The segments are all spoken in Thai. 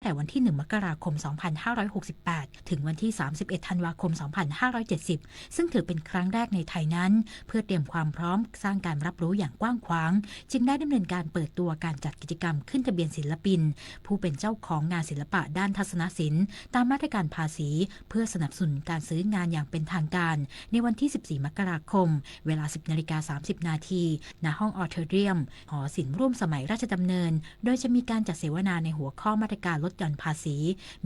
แต่วันที่1 มกราคม 2568 ถึงวันที่ 31 ธันวาคม 2570 ซึ่งถือเป็นครั้งแรกในไทยนั้นเพื่อเตรียมความพร้อมสร้างการรับรู้อย่างกว้างขวางจึงได้ดำเนินการเปิดตัวการจัดกิจกรรมขึ้นทะเบียนศิลปินผู้เป็นเจ้าของงานศิลปะด้านทัศนศิลป์ตามมาตรการภาษีเพื่อสนับสนุนการซื้องานอย่างเป็นทางการในวันที่ 14 มกราคมเวลา 10:30 น.ณ ห้องออเทเรียมหอศิลป์ร่วมสมัยราชดำเนินโดยจะมีการจัดเสวนาในหัวข้อมาตรการลดหย่อนภาษี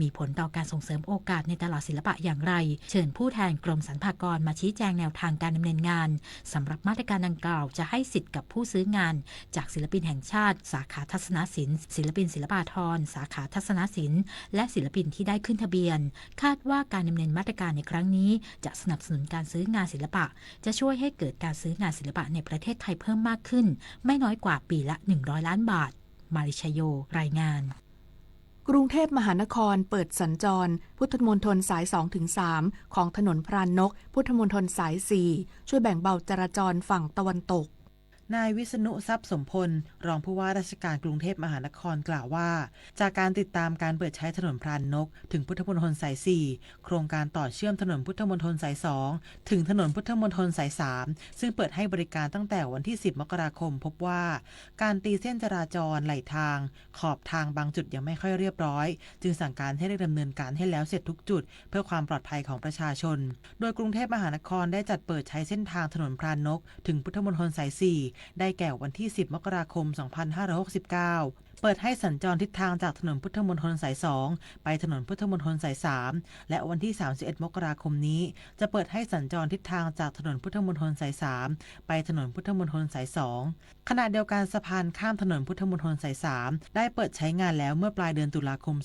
มีผลต่อการส่งเสริมโอกาสในตลาดศิลปะอย่างไรเชิญผู้แทนกรมสรรพากรมาชี้แจงแนวทางการดำเนินงานสำหรับมาตรการดังกล่าวจะให้สิทธิ์กับผู้ซื้องานจากศิลปินแห่งชาติสาขาทัศนศิลป์ศิลปินศิลปาภรณ์สาขาทัศนศิลป์และศิลปินที่ได้ขึ้นทะเบียนคาดว่าการดำเนินมาตรการในครั้งนี้จะสนับสนุนการซื้องานศิลปะจะช่วยให้เกิดการซื้องานศิลปะในประเทศไทยเพิ่มมากขึ้นไม่น้อยกว่าปีละ100 ล้านบาทมาริชโยรายงานกรุงเทพมหานครเปิดสัญจรพุทธมณฑลสาย 2-3 ของถนนพรานนกพุทธมณฑลสาย 4 ช่วยแบ่งเบาจราจรฝั่งตะวันตกนายวิษณุทรัพย์สมพลรองผู้ว่าราชการกรุงเทพมหานครกล่าวว่าจากการติดตามการเปิดใช้ถนนพรานนกถึงพุทธมณฑลสาย 4 โครงการต่อเชื่อมถนนพุทธมณฑลสาย 2 ถึงถนนพุทธมณฑลสาย 3 ซึ่งเปิดให้บริการตั้งแต่วันที่ 10 มกราคมพบว่าการตีเส้นจราจรไหลทางขอบทางบางจุดยังไม่ค่อยเรียบร้อยจึงสั่งการให้ได้ดำเนินการให้แล้วเสร็จทุกจุดเพื่อความปลอดภัยของประชาชนโดยกรุงเทพมหานครได้จัดเปิดใช้เส้นทางถนนพรานนกถึงพุทธมณฑลสาย 4 ได้แก่วันที่ 10 มกราคม 2569 เปิดให้สัญจรทิศทางจากถนนพุทธมณฑลสาย 2 ไปถนนพุทธมณฑลสาย 3 และวันที่ 31 มกราคมนี้จะเปิดให้สัญจรทิศทางจากถนนพุทธมณฑลสาย 3 ไปถนนพุทธมณฑลสาย 2 ขณะเดียวกันสะพานข้ามถนนพุทธมณฑลสาย 3 ได้เปิดใช้งานแล้วเมื่อปลายเดือนตุลาคม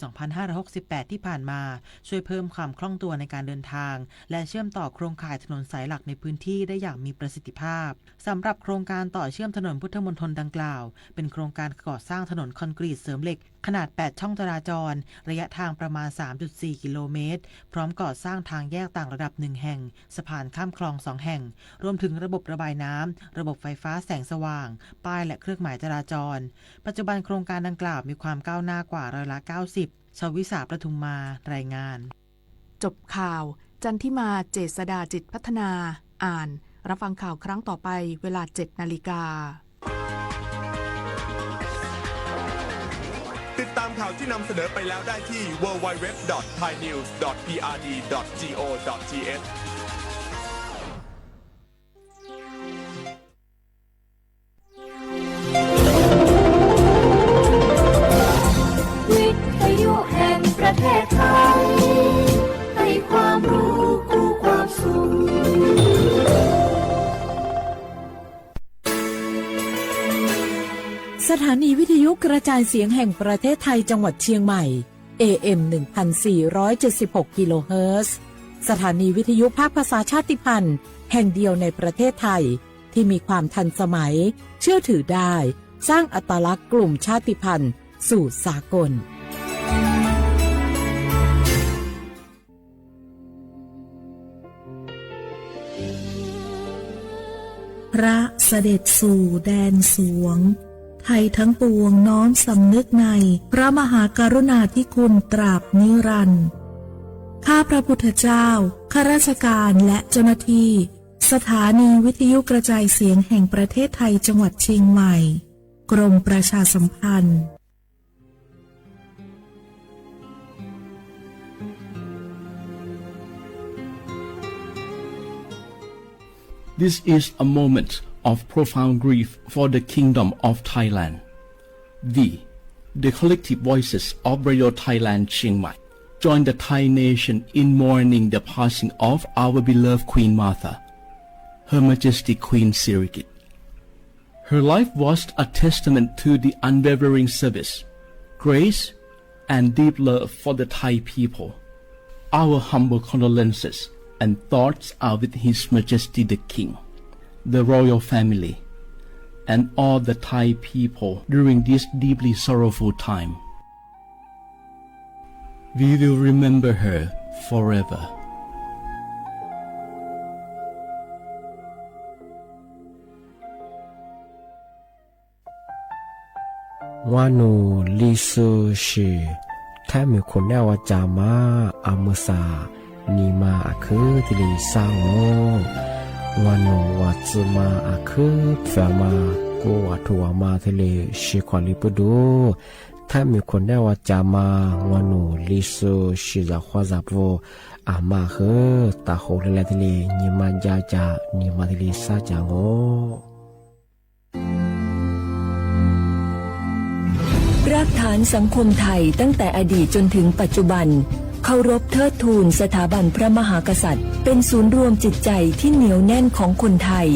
2568 ที่ผ่านมาช่วยเพิ่มความคล่องตัวในการเดินทางและเชื่อมต่อโครงข่ายถนนสายหลักในพื้นที่ได้อย่างมีประสิทธิภาพสำหรับโครงการต่อเชื่อมถนนพุทธมณฑลดังกล่าวเป็นโครงการก่อสร้างถนนคอนกรีตเสริมเหล็กขนาด 8 ช่องจราจรระยะทางประมาณ 3.4 กิโลเมตรพร้อมก่อสร้างทางแยกต่างระดับ1แห่งสะพานข้ามคลอง2แห่งรวมถึงระบบระบายน้ำระบบไฟฟ้าแสงสว่างป้ายและเครื่องหมายจราจรปัจจุบันโครงการดังกล่าวมีความก้าวหน้ากว่า90%ชวิสาประทุมมารายงานจบข่าวจันทิมาเจษฎาจิตพัฒนาอ่านรับฟังข่าวครั้งต่อไปเวลา 7 นาฬิกาติดตามข่าวที่นำเสนอไปแล้วได้ที่ www.thainews.prd.go.thวิทยุแห่งประเทศไทยให้ความรู้คู่ความสุขสถานีวิทยุกระจายเสียงแห่งประเทศไทยจังหวัดเชียงใหม่ AM 1476 กิโลเฮิรตซ์สถานีวิทยุภาคภาษาชาติพันธุ์แห่งเดียวในประเทศไทยที่มีความทันสมัยเชื่อถือได้สร้างอัตลักษณ์กลุ่มชาติพันธุ์สู่สากลพระเสด็จสู่แดนสวงไทยทั้งปวงน้อมสำนึกในพระมหากรุณาธิคุณตราบนิรันดร์ข้าพระพุทธเจ้าข้าราชการและเจ้าหน้าที่สถานีวิทยุกระจายเสียงแห่งประเทศไทยจังหวัดเชียงใหม่กรมประชาสัมพันธ์ This is a moment of profound grief for the Kingdom of Thailand. The collective voices of Radio Thailand Chiang Mai join the Thai nation in mourning the passing of our beloved Queen Martha, Her Majesty Queen Sirikit. Her life was a testament to the unwavering service, grace, and deep love for the Thai people. Our humble condolences and thoughts are with His Majesty the King, the royal family, and all the Thai people during this deeply sorrowful time. We will remember her forever. 我努力苏是ถ้ามีคนแนวจามาอามุสานีมาอาคือที่ลีสร้างโง่วันนวัดมาอาคือแฝมากูวัดทัวมาทะเลชิควาลิปดูถ้ามีคนแนวจามาวันนูลิซูชิซาควาซาโปอามาคือตาโคเลทะเลนีมาจาจานีมาทะเลซาจางโง่รากฐานสังคมไทยตั้งแต่อดีตจนถึงปัจจุบันเคารพเทิดทูนสถาบันพระมหากษัตริย์เป็นศูนย์รวมจิตใจที่เหนียวแน่นของคนไทย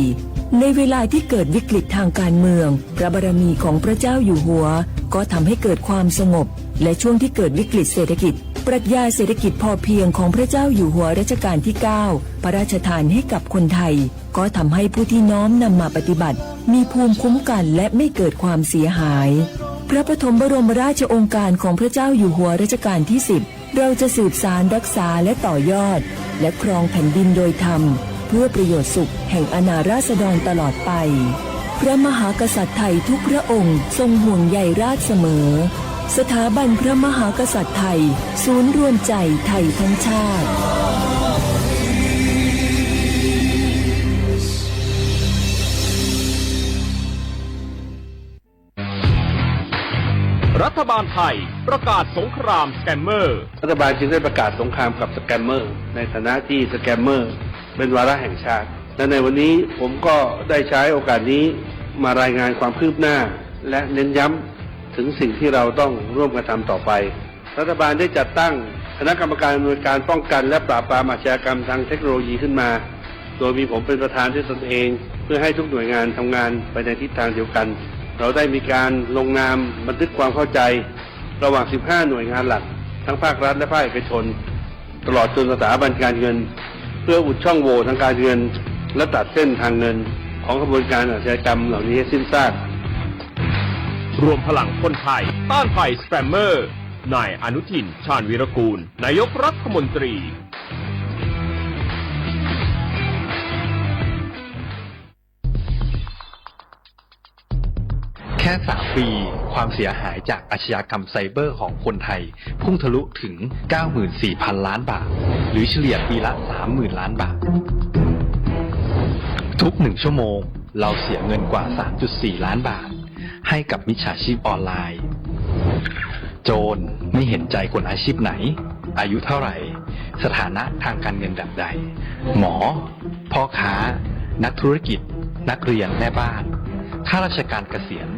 ในเวลาที่เกิดวิกฤตทางการเมืองพระบารมีของพระเจ้าอยู่หัวก็ทำให้เกิดความสงบและช่วงที่เกิดวิกฤตเศรษฐกิจปรัชญาเศรษฐกิจพอเพียงของพระเจ้าอยู่หัวรัชกาลที่ 9พระราชทานให้กับคนไทยก็ทำให้ผู้ที่น้อมนำมาปฏิบัติมีภูมิคุ้มกันและไม่เกิดความเสียหายพระปฐมบรมราชโองการของพระเจ้าอยู่หัวรัชกาลที่ 10เราจะสืบสานรักษาและต่อยอดและครองแผ่นดินโดยธรรมเพื่อประโยชน์สุขแห่งอาณาราษฎรตลอดไปพระมหากษัตริย์ไทยทุกพระองค์ทรงห่วงใยราชเสมอสถาบันพระมหากษัตริย์ไทยศูนย์รวมใจไทยทั้งชาติรัฐบาลไทยประกาศสงครามสแกมเมอร์รัฐบาลจึงได้ประกาศสงครามกับสแกมเมอร์ในฐานะที่สแกมเมอร์เป็นวาระแห่งชาติและในวันนี้ผมก็ได้ใช้โอกาสนี้มารายงานความคืบหน้าและเน้นย้ำถึงสิ่งที่เราต้องร่วมกันทำต่อไปรัฐบาลได้จัดตั้งคณะกรรมการอำนวยการป้องกันและปราบปรามอาชญากรรมทางเทคโนโลยีขึ้นมาโดยมีผมเป็นประธานด้วยตนเองเพื่อให้ทุกหน่วยงานทำงานไปในทิศทางเดียวกันเราได้มีการลงนามบันทึกความเข้าใจระหว่าง 15 หน่วยงานหลักทั้งภาครัฐและภาคเอกชนตลอดจนสถาบันการเงินเพื่ออุดช่องโหว่ทางการเงินและตัดเส้นทางเงินของกระบวนการอาชญากรรมเหล่านี้ให้สิ้นซากรวมพลังคนไทยต้านภัยสแกมเมอร์นายอนุทินชาญวีรกูลนายกรัฐมนตรีแค่3 ปีความเสียหายจากอาชญากรรมไซเบอร์ของคนไทยพุ่งทะลุถึง 94,000 ล้านบาทหรือเฉลี่ยปีละ 30,000 ล้านบาททุก1 ชั่วโมงเราเสียเงินกว่า 3.4 ล้านบาทให้กับมิจฉาชีพออนไลน์โจรไม่เห็นใจคนอาชีพไหนอายุเท่าไหร่สถานะทางการเงินแบบใดหมอพ่อค้านักธุรกิจนักเรียนแม่บ้านข้าราชการเกษียณ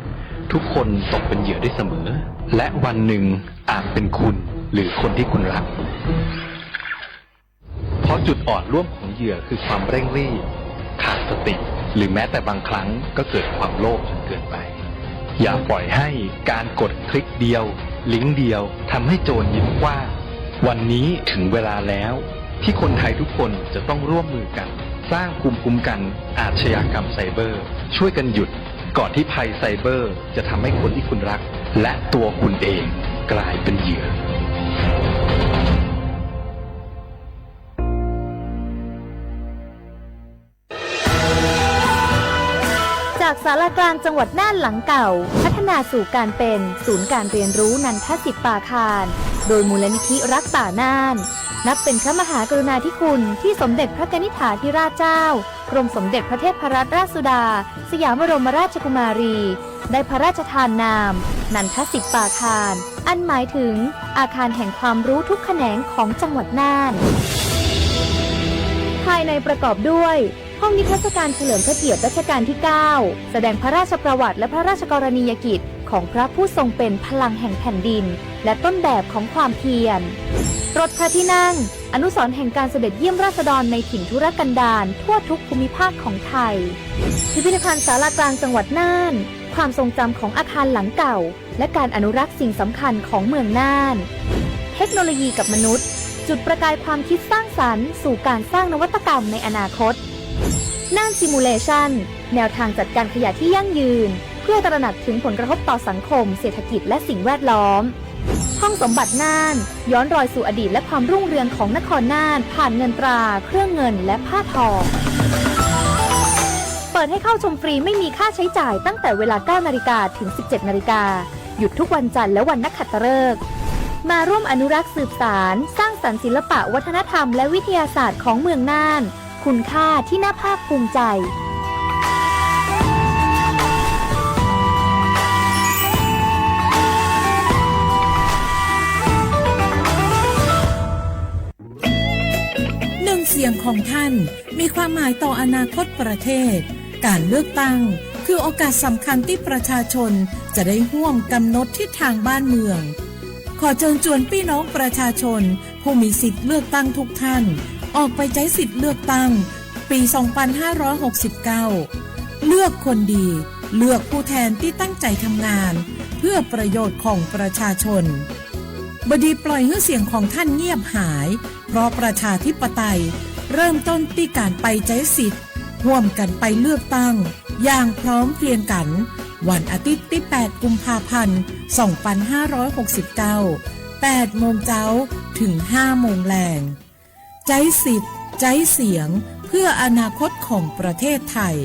ทุกคนตกเป็นเหยื่อได้เสมอและวันหนึ่งอาจเป็นคุณหรือคนที่คุณรักเพราะจุดอ่อนร่วมของเหยื่อคือความเร่งรีบขาดสติหรือแม้แต่บางครั้งก็เกิดความโลภจนเกินไปอย่าปล่อยให้การกดคลิกเดียวลิงก์เดียวทำให้โจรยิ้มกว้างวันนี้ถึงเวลาแล้วที่คนไทยทุกคนจะต้องร่วมมือกันสร้างภูมิคุ้มกันอาชญากรรมไซเบอร์ช่วยกันหยุดก่อนที่ภัยไซเบอร์จะทำให้คนที่คุณรักและตัวคุณเองกลายเป็นเหยื่อจากศาลากลางจังหวัดน่านหลังเก่าพัฒนาสู่การเป็นศูนย์การเรียนรู้นันทศิษย์ป่าคารโดยมูลนิธิรักป่าน่านนับเป็นพระมหากรุณาธิคุณที่สมเด็จพระกนิษฐาธิราชเจ้ากรมสมเด็จพระเทพรัตนราชสุดาสยามบรมราชกุมารีได้พระราชทานนามนันทศิษย์ป่าคารอันหมายถึงอาคารแห่งความรู้ทุกแขนงของจังหวัดน่านภายในประกอบด้วยห้องนิทรรศการเฉลิมพระเกียรติรัชกาลที่ 9แสดงพระราชประวัติและพระราชกรณียกิจของพระผู้ทรงเป็นพลังแห่งแผ่นดินและต้นแบบของความเพียรรถพระที่นั่งอนุสรณ์แห่งการเสด็จเยี่ยมราษฎรในถิ่นทุรกันดารทั่วทุกภูมิภาคของไทยพิพิธภัณฑ์ศาลากลางจังหวัดน่านความทรงจำของอาคารหลังเก่าและการอนุรักษ์สิ่งสำคัญของเมืองน่านเทคโนโลยีกับมนุษย์จุดประกายความคิดสร้างสรรค์สู่การสร้างนวัตกรรมในอนาคตน่านซิมูเลชันแนวทางจัดการขยะที่ยั่งยืนเพื่อตระหนักถึงผลกระทบต่อสังคมเศรษฐกิจและสิ่งแวดล้อมห้องสมบัติน่านย้อนรอยสู่อดีตและความรุ่งเรืองของนครน่านผ่านเงินตราเครื่องเงินและผ้าทองเปิดให้เข้าชมฟรีไม่มีค่าใช้จ่ายตั้งแต่เวลา 9 นาฬิกาถึง 17 นาฬิกาหยุดทุกวันจันทร์และวันนักขัตฤกษ์ มาร่วมอนุรักษ์สืบสานสร้างสรรค์ศิลปะวัฒนธรรมและวิทยาศาสตร์ของเมืองน่านคุณค่าที่น่าภาคภูมิใจเสียงของท่านมีความหมายต่ออนาคตประเทศการเลือกตั้งคือโอกาสสำคัญที่ประชาชนจะได้ร่วมกำหนดทิศทางบ้านเมืองขอเชิญชวนพี่น้องประชาชนผู้มีสิทธิ์เลือกตั้งทุกท่านออกไปใช้สิทธิ์เลือกตั้งปี 2569 เลือกคนดีเลือกผู้แทนที่ตั้งใจทำงานเพื่อประโยชน์ของประชาชนบดีปล่อยให้เสียงของท่านเงียบหายเพราะประชาธิปไตยเริ่มต้นที่การไปใช้สิทธิ์ร่วมกันไปเลือกตั้งอย่างพร้อมเพรียงกันวันอาทิตย์ที่ 8 กุมภาพันธ์ 2569 8 โมงเช้าถึง 5 โมงแลงใช้สิทธิ์ใช้เสียงเพื่ออนาคตของประเทศไทย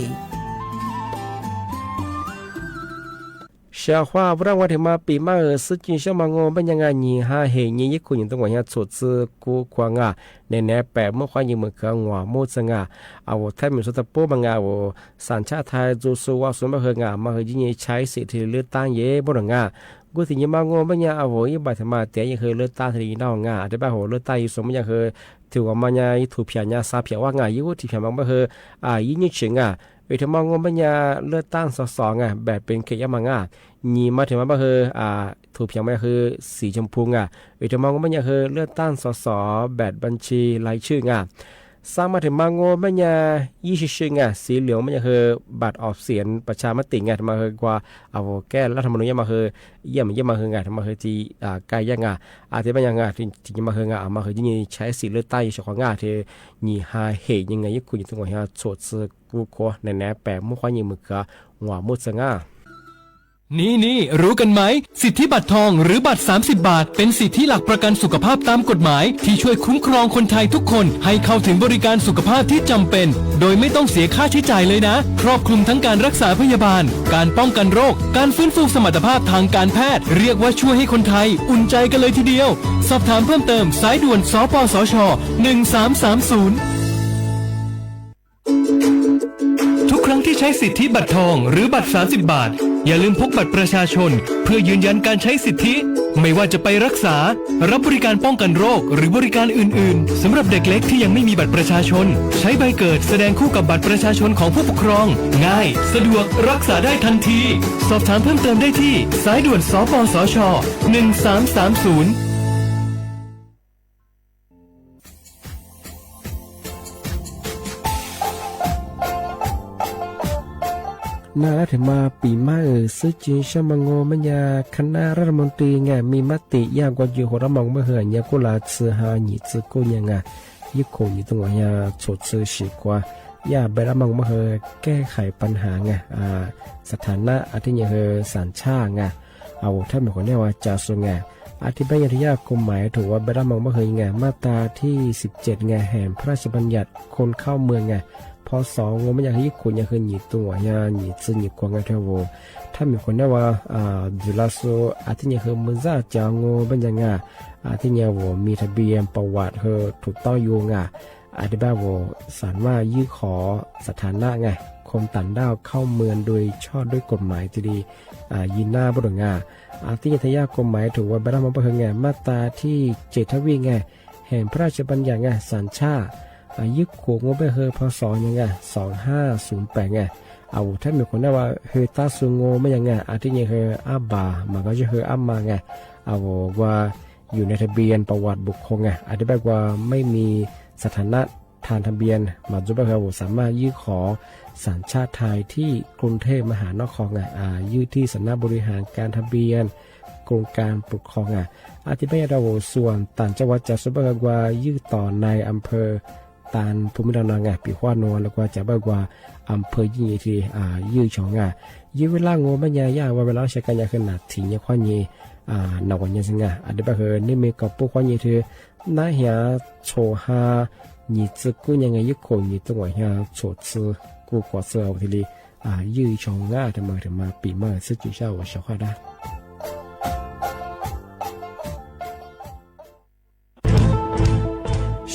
ชาวว่าพระวันที่มาปีมาสึจิชมางงเป็นยังไงนี่ฮะเฮยี่ยี่คุณยังต้องว่าเนี่ยสดซื้อกูควางอ่ะในแนบแปะเมื่อควายยิงมือเครื่องหัวมูดสง่าเอาแทบมีสุดตะปูบางอ่ะสัญชาติไทยจูสูว่าส่วนมาเฮงอ่ะมาเฮยิ่งใช้สิทธิเลือกตั้งเย่บ่ดังอ่ะกูถึงยังมางงเป็นยังเอาอีบัตรมาเตะยังเคยเลือกตั้งทีน้องอ่ะได้ป่ะเลือกตั้งอยู่สมยังเคยถือว่ามันยังถูกเพียงยังซาเพียว่าไงยิ่งที่เพียงบางมาเฮยิ่งเฉียงอ่ะเวทมองงปัญญาเลือกตั้งสองอ่ะแบบเป็นเขตยามังอ่ะยีมาถึงมาคือถูกเพียงไม่คือสีชมพูอ่ะเวทมองงปัญญาคือเลือกตั้งสแบบบัญชีรายชื่ออ่ะสร้างมาถึงมางงปัญญา20ชื่ออ่ะสีเหลืองมันจะคือบัตรออกเสียงประชามติอ่ะมาคือกว่าเอาแก้รัฐธรรมนูญมาคือเยี่ยมมาคืออ่ะมาคือที่กายยังอ่ะที่ปัญญาอ่ะที่มาคืออ่ะมาคือยี่ใช้สีเลือกตั้งอยู่เฉพาะอ่ะที่ยี่หาเหตุยังไงยี่คุณยังต้องว่าโฉดซื้อกูขอในแนบแปะมุ่งควายยิงมือขาหัวมุดสง่านี่รู้กันไหมสิทธิบัตรทองหรือบัตร30 บาทเป็นสิทธิหลักประกันสุขภาพตามกฎหมายที่ช่วยคุ้มครองคนไทยทุกคนให้เข้าถึงบริการสุขภาพที่จำเป็นโดยไม่ต้องเสียค่าใช้จ่ายเลยนะครอบคลุมทั้งการรักษาพยาบาลการป้องกันโรคการฟื้นฟูสมรรถภาพทางการแพทย์เรียกว่าช่วยให้คนไทยอุ่นใจกันเลยทีเดียวสอบถามเพิ่มเติมสายด่วนสปสช1330ทุกครั้งที่ใช้สิทธิบัตรทองหรือบัตร30 บาทอย่าลืมพกบัตรประชาชนเพื่อยืนยันการใช้สิทธิไม่ว่าจะไปรักษารับบริการป้องกันโรคหรือบริการอื่นๆสำหรับเด็กเล็กที่ยังไม่มีบัตรประชาชนใช้ใบเกิดแสดงคู่กับบัตรประชาชนของผู้ปกครองง่ายสะดวกรักษาได้ทันทีสอบถามเพิ่มเติมได้ที่สายด่วนสปสช1330น่าถึงมาปีมาซึ่งจีนชมังโงมันยาคณะรัฐมนตรีไงมีมติยากกว่าอยู่หัวมองเมื่อเหือนยากุลาซื้อหาหนีซื้อกูยังไงยิ่งคงอยู่ตรงว่ายาสดซื้อฉีกว่ายาไปรับมองเมื่อเหือแก้ไขปัญหาไงสถานะอาทิตย์ยังเหือสัญชาติไงเอาถ้าเป็นคนเรียกว่าจ่าสุไงอธิบายที่ยากกฎหมายถือว่าไปรับมองเมื่อเหือไงมาตราที่17ไงแห่งพระราชบัญญัติคนเข้าเมืองไงพอ2มันอยากให้คนอยากคือหนีตัวหนีซึ่งหนีกว่าไงเท่าว่าถ้ามีคนเรียกว่าจุฬาโซอาทิตย์ยังคือมือจ่าจางเป็นยังไงอาทิตย์ยังว่ามีทะเบียนประวัติเธอถูกต้องอยู่ไงอธิบายว่าสารว่ายื่นขอสถานะไงคนต่างด้าวเข้าเมืองโดยชอบด้วยกฎหมายที่ดียินหน้าบุรุษงาอาทิตย์ทยากฎหมายถือว่าบรรดามันเป็นไงมาตราที่7ทวีไงแห่งพระราชบัญญัติไงสัญชาติยึดขวงว่าไปเฮอพศยังไง2508ไงเอาถ้ามีคนได้ว่าเฮตาซุงโงไม่ยังไงอาทิตย์ยังเฮอาบามันก็จะเฮอามาไงเอาว่าอยู่ในทะเบียนประวัติบุคคลไงอธิบายว่าไม่มีสถานะทางทะเบียนมาจุบะเฮาสามารถยื่นขอสัญชาติไทยที่กรุงเทพมหานครไงยื่นที่สำนักบริหารการทะเบียนกรมการปกครองไงอธิบายเราส่วนต่างจังหวัดจะสุบะเฮายื่นต่อในอำเภอตานภูมิลำเนาไงปีขวานนแล้วก็จะบอกว่าอำเภอยี่ที่ยื้อชองไงยื้อเวลางูไม่ยากว่าเวลาใช้กันยาขนาดถี่เนี่ยข้อนี้นวันยังสิงะอันเดียบเฮนี่มีกับพวกข้อนี้คือน่าเหียโชฮาหนีซึกูยังไงยึดโขนหนีตัวเหียโชซึกูกว่าเสือทีนี้ยื้อชองง่าทำไมถึงมาปีเมื่อซึ่งจุดเช้าว่าชาวข้าได้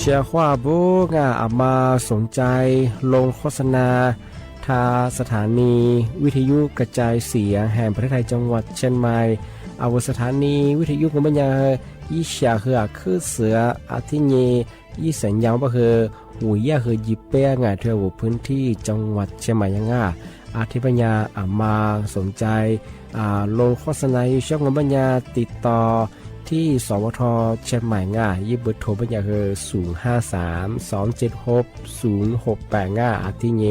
ชียร์ว่าบุกอามาสนใจลงโฆษณาทาสถานีวิทยุกระจายเสียงแห่งประเทศไทยจังหวัดเชียงใหม่อาวสถานีวิทยุของบัญญัติยี่เสียคือคือเสืออาทิเยยี่สัญญาณก็คือหูยาคือยิบเป้งเทวพื้นที่จังหวัดเชียงใหม่ยังอาทิปัญญามาสนใจลงโฆษณาอยู่ช่องบัญญาติดต่อที่สวทเชียงใหม่ยิบเบอร์โทรบัญญาคือ053-276-0685อาทิเย0922468579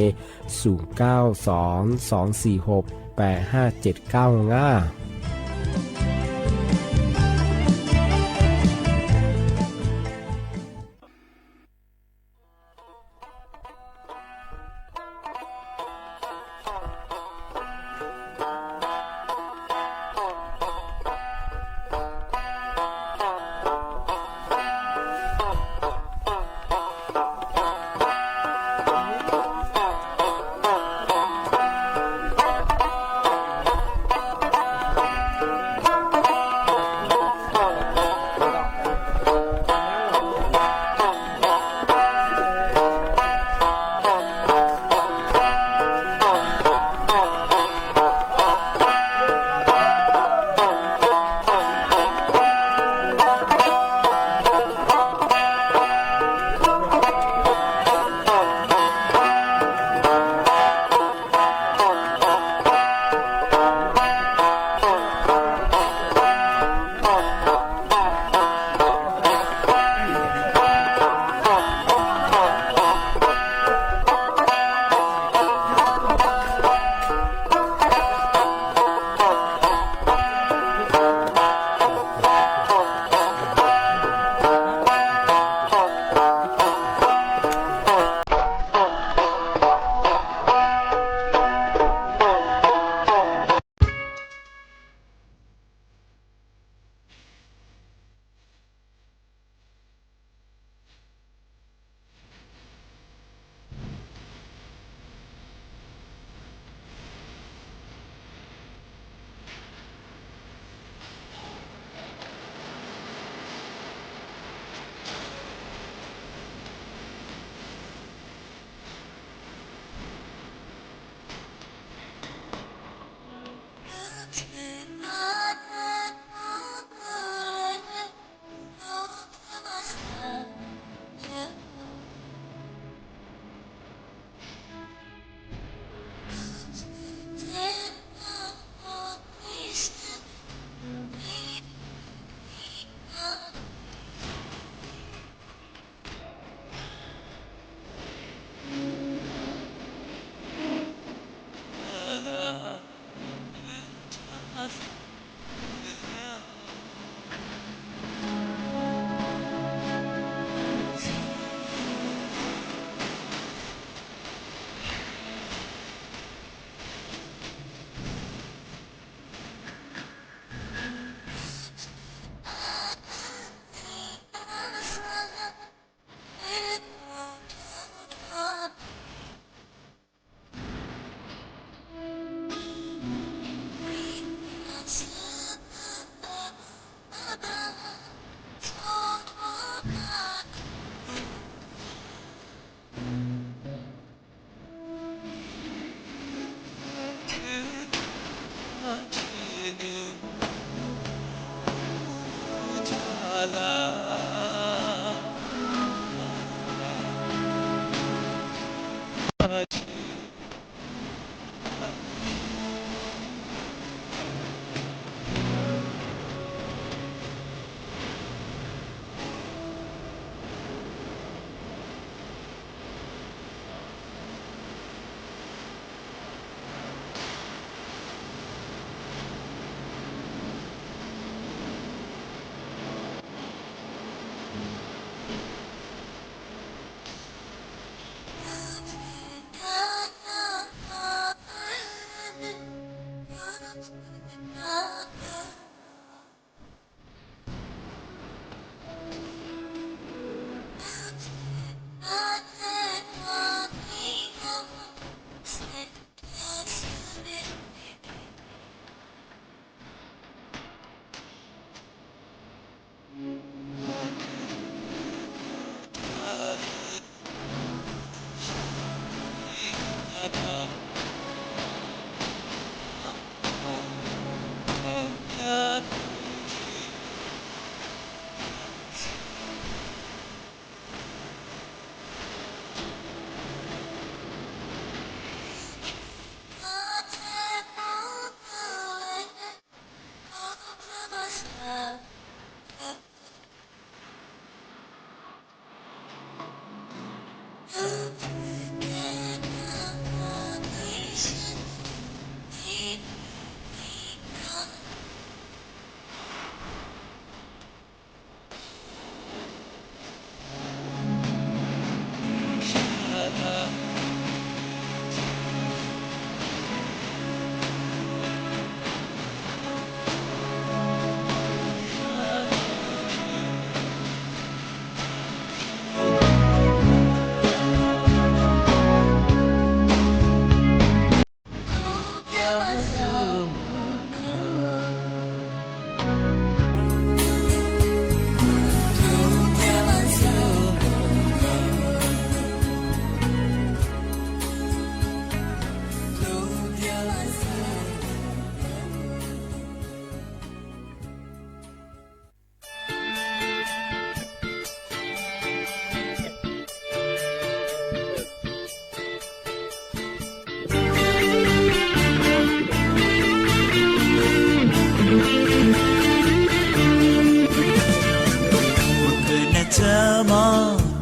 เธอมา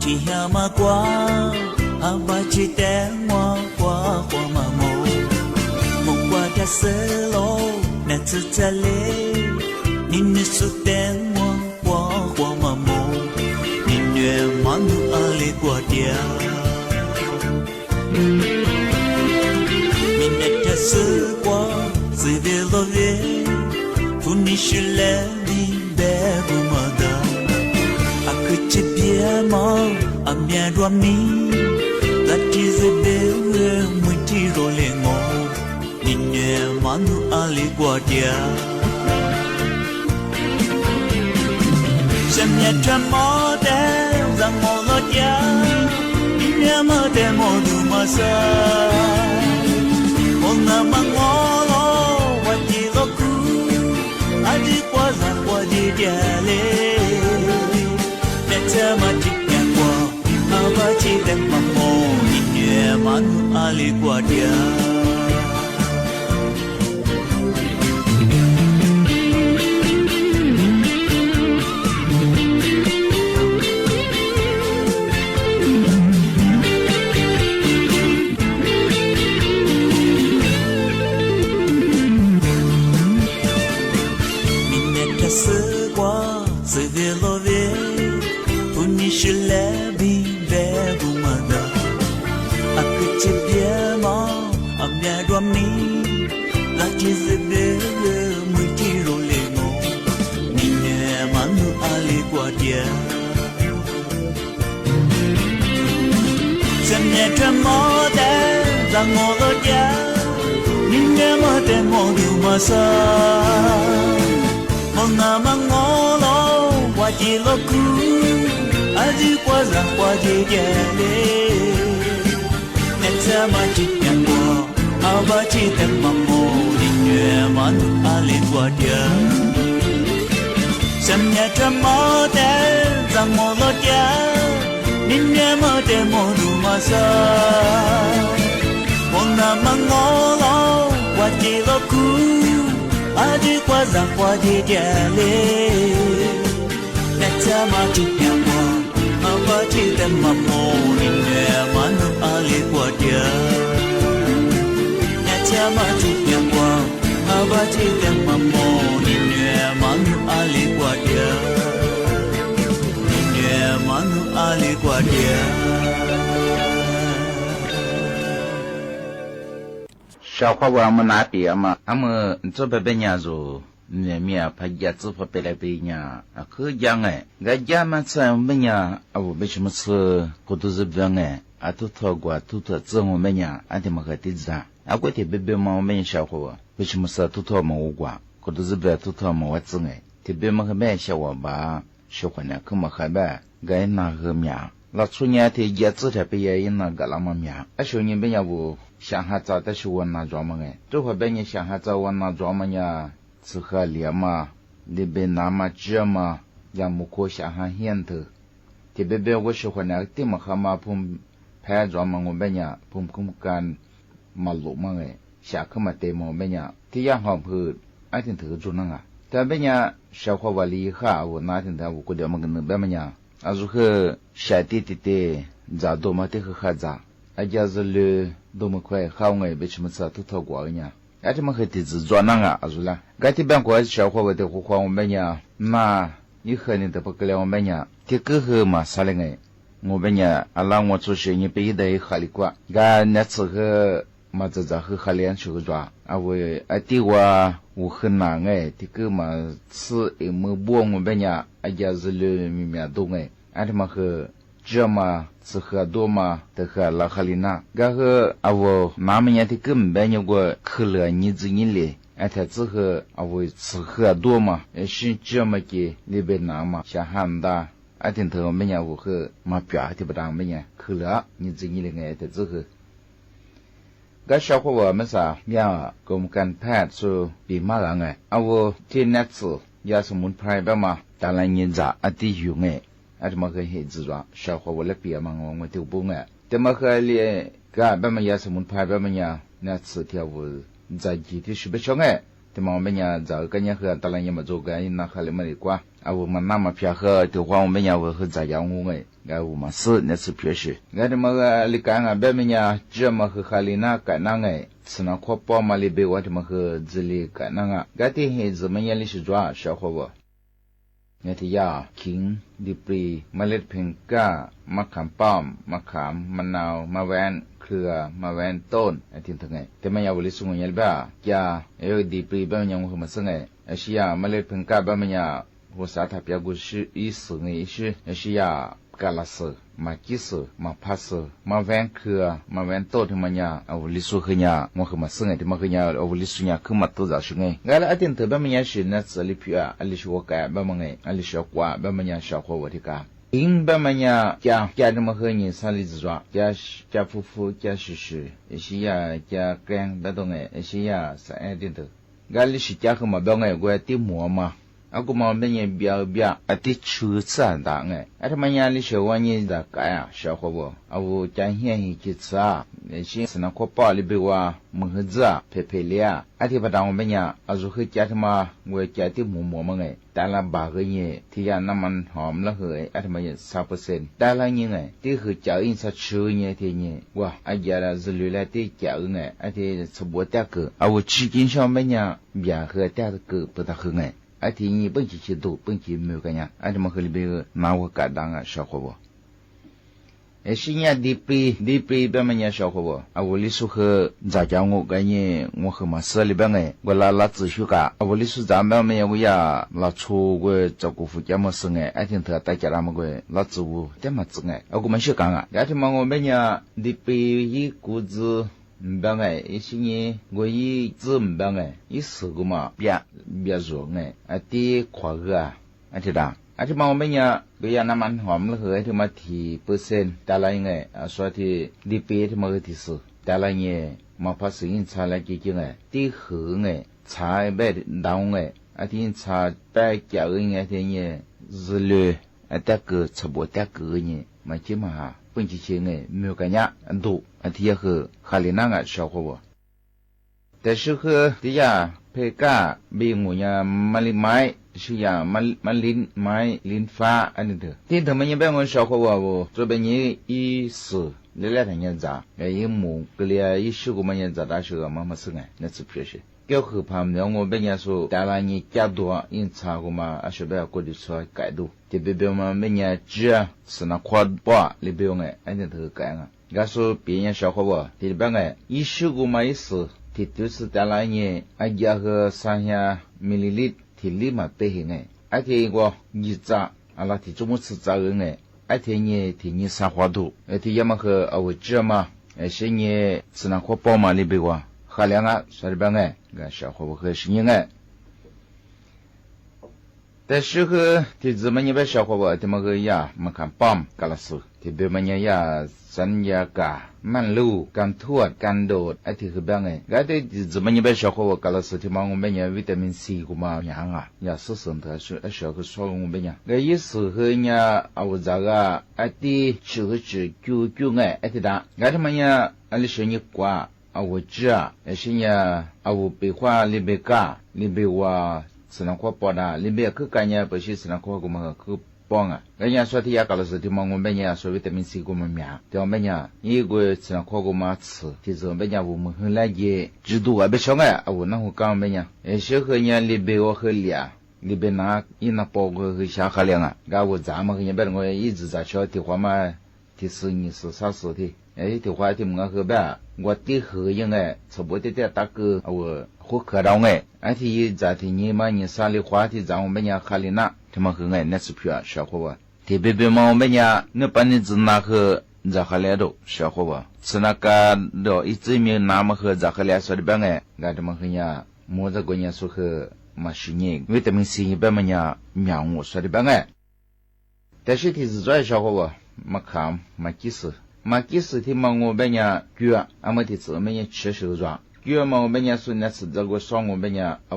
ที่หามา过อาบาจิแต่ว่ากว่าความมาโมมกว่าจะเสโลน่าจะทะเลนินสุดแต่ว่ากว่าความมาโมนินเนื้อมันอะไรกว่าเดียวมินจะเสกว่าสิเดโลเวฟูนิชเลดิเบบุมาดาอาคือจะเบียมาอาเมียรวมนี้ลัดที่จะเบลมือที่โรเลงอนินเนื้อมันอะไรกว่าเดียวฉันอยากจะมองแต่รังมองรถยานินเนื้อมาแต่มองดูมาซามองหน้ามังงอวันที่เราคู่อาจจะกว่ารักกว่าดีเดียเลยแต่เธอมาจิกยังกว่าอาบาจิแต่มาโมนินเนื้อมันอะไรกว่าเดียวฉันอยากจะมองแต่รังมองรถยานินเนื้อมาแต่มองดูมาซามองหน้ามังงอโลว่าจีโลกูอาจจะกว่ารักกว่าดีเดียเลยแต่เธอมาจิตยังกว่าอาบาจิแต่มาโมนินเนื้อมันอะไรกว่าเดียวฉันอยากจะมองแต่รังมองรถยานินเนื้อมาแต่มองดูมาซามองหน้ามังงอโลว่าจีโลกูอาจจะกว่ารักกว่าดีเดียเลยแต่เธอมาจิตยังกว่าอาบาจิแต่มาโมนินเนื้อมันอะไรกว่าเดียวแต่เธอมาจิตยังกว่าอาบาจิแต่มาโมนินเนื้อมันอะไรกว่าเดียวมันอะไรกว่าเดียว小花娃们那边嘛，俺们这边别人说，那面拍叶子拍别来别人，啊可讲哎，俺家嘛吃别人，啊我为什么吃，可都是别人哎，啊都套过，都吃我别人，俺他妈个地子啊，啊我这边嘛我们小花娃，为什么是都套嘛我过，可都是别都套嘛我子哎，这边嘛个别小娃吧，小伙呢可嘛还别。该那个面，老出年的叶子这边也那个那么面，啊，小人别人不想哈早的是我那装么哎，这会别人想哈早我那装么呀，吃喝连嘛，里边那么这嘛，也没可想哈现头，这边我喜欢那个地么哈嘛碰拍装么我别人碰干马路么哎，下课嘛对么别人，这样好不，爱听头做那个，但别人小伙娃里哈我那天他我过点么个那别么样。阿如何下地咋多么的和哈咋？阿家是了多么快好哎，为什么啥都套过呢？阿这么和地址转那个阿如啦？该这边过小伙娃的火花我们呀，那以后呢都不给了我们呀，这个和嘛啥嘞哎？我们呀阿拉我做生意别的哈里过，该那次和嘛这和哈连去个抓，阿为阿地话我很难哎，这个嘛吃一么帮我们呀。阿家是了咪咪多哎，俺他妈和这嘛是和多嘛的和拉哈里那，个和阿我那么年的根本有个可乐你子你嘞，俺他只和阿我吃和多嘛，是这么个里边那嘛像汉大，俺听头么年我和嘛表的不当么年可乐你子你嘞俺他只和。个小伙娃们啥呀？跟我们干派出比马郎哎，阿我天那次也是门派吧嘛。当然，人家阿弟用哎，阿这么个孩子说，小伙我来别嘛，我都不爱。这么个哩，个别么也是门派别么呀？那次跳舞在集体是不上哎，这么我们呀，早个年和当然也么做个，那哈里么的瓜，我们那么偏和的话我们要和咋样我我们是那是偏是这么个里干啊别么呀这么和哈里那干那吃那块包嘛里边我这么和这里干那这的孩子们也里是抓小伙不เนี่ยที่ยาขิงดิปรีเมล็ดเพงก้ามะขามป้อมมะขามมะนาวมะแวนเครือมะแวนต้นไอ้ที่ทั้งไงแต่ไม่ยาวลิสุงยัลบ้ายาดิปรีบ้านยังหัวมาซึ่งไงไอ้ชียาเมล็ดเพงก้าบ้านยาหัวสาทับยากุชิอีสึงไอ้ชีไอ้ชียากาลาสมากิสมาพัสมาแวนเครือมาแวนต้นที่มันยาเอาลิสุขยาหัวมาซึ่งไงที่มันขยาเอาลิสุญาขึ้นมาตัวจากซึ่งไงงั้นไอ้ที่เธอบ้านยาสินัดสลิพิอาลิสุวกาบ้านไงลิสุกว่าบ้านยาชาวหัวที่กาอิงบ้านยาจ้าที่มันเคยยินสาลิจว่าจ้าฟูจ้าชิไอ้ชียาจ้าแกงบ้านตรงไงไอ้ชียาสายที่เธองั้นลิสุจ้าขึ้นมาบ้านไงกูที่มัวมาaku mau benye biar ati chu san da nge ati manya li she wani da ka ya sha ko bo awu jan hian hi ki tsa shi sna ko pa li be wa mu hza pepelia ati ba da mo benya azu he kya ma we kya ti mu mo ma nge da la ba ge ye ti ya na man hom la he ati ma ye 3% da la ni nge ti he kya yin sa chu ye ti ni wa a ya la zlu la ti kya nge ati chbo ta ge awu chi kin sha benya bia he ta ge bu da he ngeไอ้ที่นี่เป็นจีดูเป็นจีมือกันเนี่ยไอ้ที่มันเคยเรียกมาว่าการดังอ่ะชาวเขาบอกไอ้สิ่งนี้ดีปรีเป็นมันเนี่ยชาวเขาบอกเอาวันนี้สุขจะจ้างงกันเนี่ยงเข้ามาเสลีเป็นไงเวลาเรา咨询กันเอาวันนี้สุดจำเป็นมันยังว่าเราชูก็จะกูฝึกจะมาสึงไงไอ้ที่เธอแต่จะทำก็เราจูจะมาสึงไงเอากูไม่เชื่อกันอ่ะไอ้ที่มันว่าเป็นเนี่ยดีปรียี่กูจะ别个一些年我一直别个一时个嘛别做个第快个这哒这嘛我们呀个呀那蛮好了和这嘛提%带来个说的你别这么个提示带来呢嘛怕是因查来几个第和个查别当个第查别叫个这呢日率这个差不多这个呢嘛起码本期些个没有个呀多ที่จะคือคาลินังอ่ะชาวเขาบอกแต่ชื่อคือที่จะเพก้าบีงูยามะลิไม้ชื่อยามะลินไม้ลินฟ้าอันนี้เถอะที่ทำไมยังเป็นคนชาวเขาบอกว่าจะเป็นยี่อีสื่อเรื่องอะไรเนี่ยจ้าไอ้ยี่หมูก็เลยยี่ชื่อกูมันยังจ้าได้ชื่อมันมาซึ่งไงนั่นคือเพื่อชื่อก็คือพามเนี่ย我เป็นยังสู้แต่ละยี่แก่ตัวยินชากูมาอาชีพแบบกูดิช่วยไก่ดูที่เบบมันเป็นยังเจ้าสนักขวดบ่ลิเบลไงอันนี้เถอะไก่อ่ะก็说别人小伙伴ที่บ้านไง一十个嘛意思ที่就是带来呢อาจจะ和300มิลลิลิตรที่里嘛背ไงไอ้ที่ก็ยี่จ้าอะไรที่จมูก吃จ้าไงไอ้ที่เนี่ยที่นี่สาหัวดูไอ้ที่ยังมา和เอาเจ้ามาไอ้สิ่งนี้是那块包嘛里边ว่า好两个说的บ้างไงก็小伙伴和สิ่งไงแต่ชื่อคือที่จะมันยังเป็น小伙伴ที่มันก็ยามาขันป้อมกาลสุที่เป็นมันยังยาสัญญากามันลู่การทวดการโดดไอ้ที่คือบ้างไงก็ที่จะมันยังเป็น小伙伴กาลสุที่มันเป็นยังวิตามินซีกูมาอย่างอ่ะยาสุสันต์ชื่อไอ้小คือ说我เป็นยังก็ยี่สิบคือเนี่ยเอาจากไอ้ที่ชื่อคือจู่ไงไอ้ที่ด่าก็ที่มันยังอะไรชื่อนี่กว่าเอาจ้าไอ้สิ่งเนี่ยเอาไปว่าลิเบกาลิเบว่าสนักข้อปอดาลิเบียคือการยาไปชิสนักข้อกูมาคือป้องอ่ะแล้วยาสวัสดิ์ยากาลสุดที่มองมันเป็นยาสวิตามินซีกูมันมีแต่ว่าเป็นยายี่กูสนักข้อกูมาซื้อที่จะเป็นยาบุมันหลายเย่จุดดูอ่ะเป็นช่องอ่ะเอาหน้าหัวกลางเป็นยาเอเชื่อคือยาลิเบียว่าคือเลียลิเบียนักยินนักปอกคือชาขลียงอ่ะก็ว่าจ้ามันคือยาเป็นงอยยี่จุดจ้าชอบที่ว่ามาที่ซื้อนี่ซื้อซื้อที่ไอ้ที่ว่าที่มึงก็คือแบบว่าที่คือยังไงสมบูรณ์ที่จะตักคือเอาหัวขดาวไงไอ้ที่จะที่นี่มันยังสาลิขวาที่จะเอาเป็นยาคาลินะที่มันคือไงนั่นสุดยอดชาวเขาที่เบบมันเป็นยาเนื้อปันนี่จะนักจะคาลิดูชาวเขาสนักการดูอีจิมีน้ำมันคือจะคาลิสุดเป็นไงก็ที่มันคือยามัวจะกุญแจสุขมาชินีวิตามินซีเป็นมันยาหยางหัวสุดเป็นไงแต่สิ่งที่จะชาวเขามาขามมากิสมากิสที่มันงูเป็นยาเกลืออามาที่จะเป็นยาเชื้อเชื้อจ้าเกลือมันเป็นยาสุนัขจะก็ส่งงูเป็นยาเอา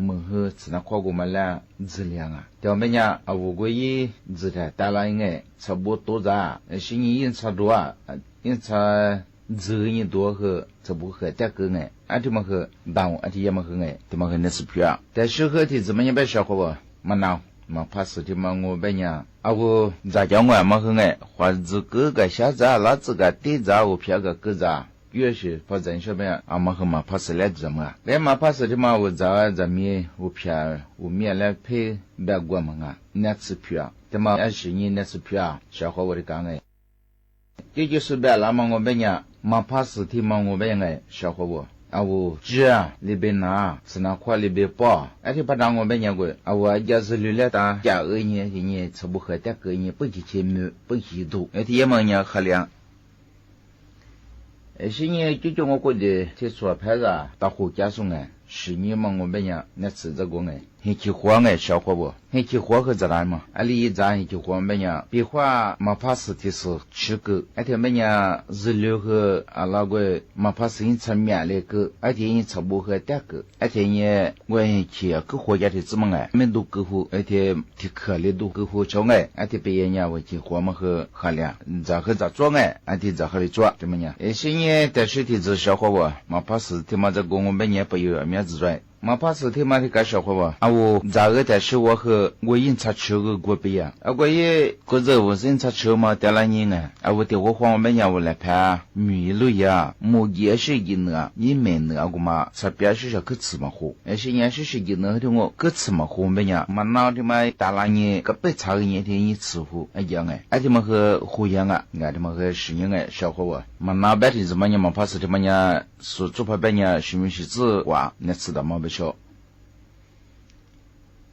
มือหื้อสนักข้อกูมาแล้วจิเลียงอ่ะแต่เป็นยาเอากูยี่จิได้แต่ละยังไงชาวบ้านตัวจ้าสิ่งนี้ยินชาดัวยินชาจิยินตัวคือชาวบ้านคือแต่ก็ไงอันที่มันคือดาวอันที่ยังมันคือไงที่มันคือเนื้อสุพิยาแต่ชื่อคือที่จะมันยังเป็นชาวเขามะนาว嘛怕死的嘛我别呀，啊我咋讲我嘛很爱，或者各个小杂老子个地杂我偏个各杂。越是发展什么呀？俺们和嘛怕死来怎么？来嘛怕死的嘛，我咱们我偏我面来配白过嘛啊，那次票，他妈20年那次票，小伙我的讲哎，这就是白了嘛我别呀，嘛怕死的嘛我别哎，小伙我。啊我这里边拿是那块里边包，而且把当我别讲过，啊我家是留了当家2年1年吃不喝的个年不几千没不几多，而且也没人喝量。现在就叫我过的在说牌子到户家送哎，10年嘛我别讲那吃这个哎，还去花哎小伙不，还去花和咋来嘛？啊里一张还去花别讲，别花嘛怕死的是吃个，而且别讲日流和啊那个嘛怕死人吃面那个，而且人吃不喝的个，而且呢我还去各国家的怎么哎，们都各户，而且提课里都各户教哎，而且别人我去花嘛和喝了，咋和咋做哎，而且咋和的做怎么样？现在在水体子小伙不，嘛怕死他妈这个我们也不有面子拽。嘛怕死他妈的个小伙吧，啊我咋个在是我和我印擦车个过不呀？啊我也或者我印擦车嘛得了年啊，啊我的我黄本呀我来拍米路呀，木也是一呢，你没呢个嘛，才表示是个吃嘛货，而且也是一呢的我个吃嘛货本呀，嘛闹的嘛大了年个白茶个年天你吃货一样哎，而且嘛和胡样啊，俺的嘛和实验哎小伙吧，嘛那白天怎么样嘛怕死他妈呀，说做派本呀是不是子哇，那吃的嘛不少。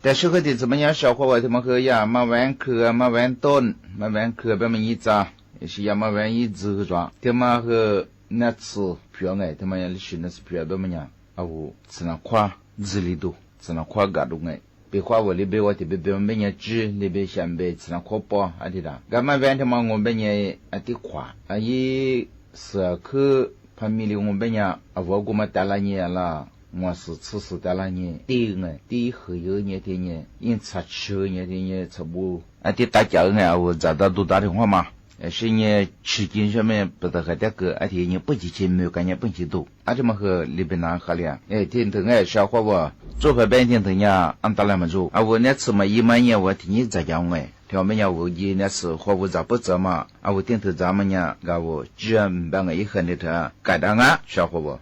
但是个的怎么样小伙他们和呀嘛玩课嘛玩ต้น嘛玩课别么一扎也是呀嘛玩一直装他们和那次票哎他们呀是那次票别么样啊我只能夸日里头只能夸嘎东哎别夸我里边我这边别么呀知里边想别只能夸包啊的啦干嘛玩他们我们呀啊的夸啊一是去旁边的我们呀啊我给我们带了年了我是吃死的了呢，第一和有呢的呢，因吃吃呢的呢，吃不啊的大家呢，我找到都打电话嘛，是呢吃进上面不得和这个，而且呢不几钱没有感觉不几多，啊这么和里边拿喝了，听听小伙我做饭半天等呀，俺打那么做，啊我那次嘛1万年我听你在讲哎。条么呀，我一那次货物咋不走嘛？啊，我顶头咱们呀，啊我居然把我一横的他改单啊，小伙不？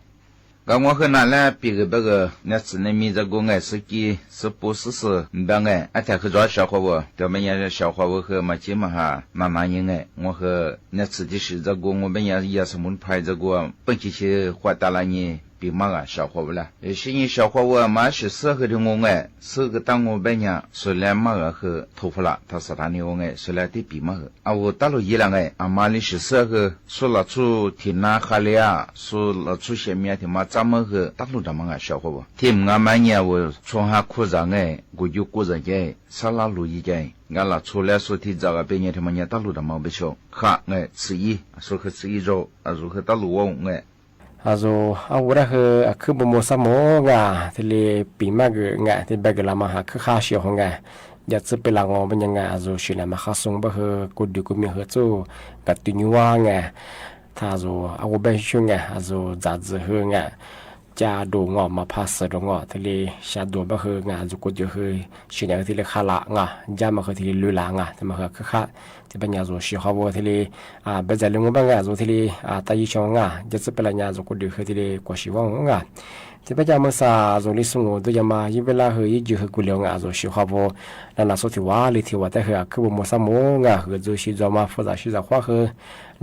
刚我和那来别个那次那米这个爱司机是不是办哎，啊他和抓小伙不？咱们也小伙我和嘛姐嘛哈，慢慢人哎，我和那次的是这个我们也是门牌这个本期去花大了呢。比嘛个小伙不啦？现在小伙我嘛是适合的我哎，适合当我白娘，虽然嘛个和头发了，他是他的我哎，虽然得比嘛个，啊我大陆一两哎，啊嘛里是适合说了出天南哈里啊，说了出些面的嘛咱们和大陆咱们个小伙不？天俺们呢我从下裤子哎，我就过着去，啥拉路一去。俺拉出来说提这个别年他们也大陆的嘛不少，哈哎吃一，说和吃一肉，啊如何大陆我哎。啊，就啊，我那个คือบ่สมองอ่ะที่เลยปีมากงะที่แบกละมาหาคือค่าเสียของงะอยากจะไปละงอเป็นยังไงอ่ะ就是ละมาค่าส่งบ่คือกูดูกูมีเหตุกับตุญวางะถ้า就啊我benช่วงอ่ะ就จะจะเฮงะจะดูงอมาพาสดงอที่เลยชาดูบ่คืองะ就กูจะคือสิเนี่ยที่เลยค่าละงะจะมาคือที่เลยลุละงะที่มาคือค่าที่เป็นยาโซชีฮาวที่เลยเบจเลงบังงาโซที่เลยตายชงงาจะจะเป็นยาโซกูดูคือที่เลยกว่าชีวงงาที่เป็นยามาซาโซลิสุงโดยมายิ่งเวลาเฮยจือกูเลี้ยงโซชีฮาวนั่นน่ะโซที่ว่าลิที่ว่าแต่เฮคือบ่มซามงาเฮโซชีจอมาฟะซาชีซาควาเฮ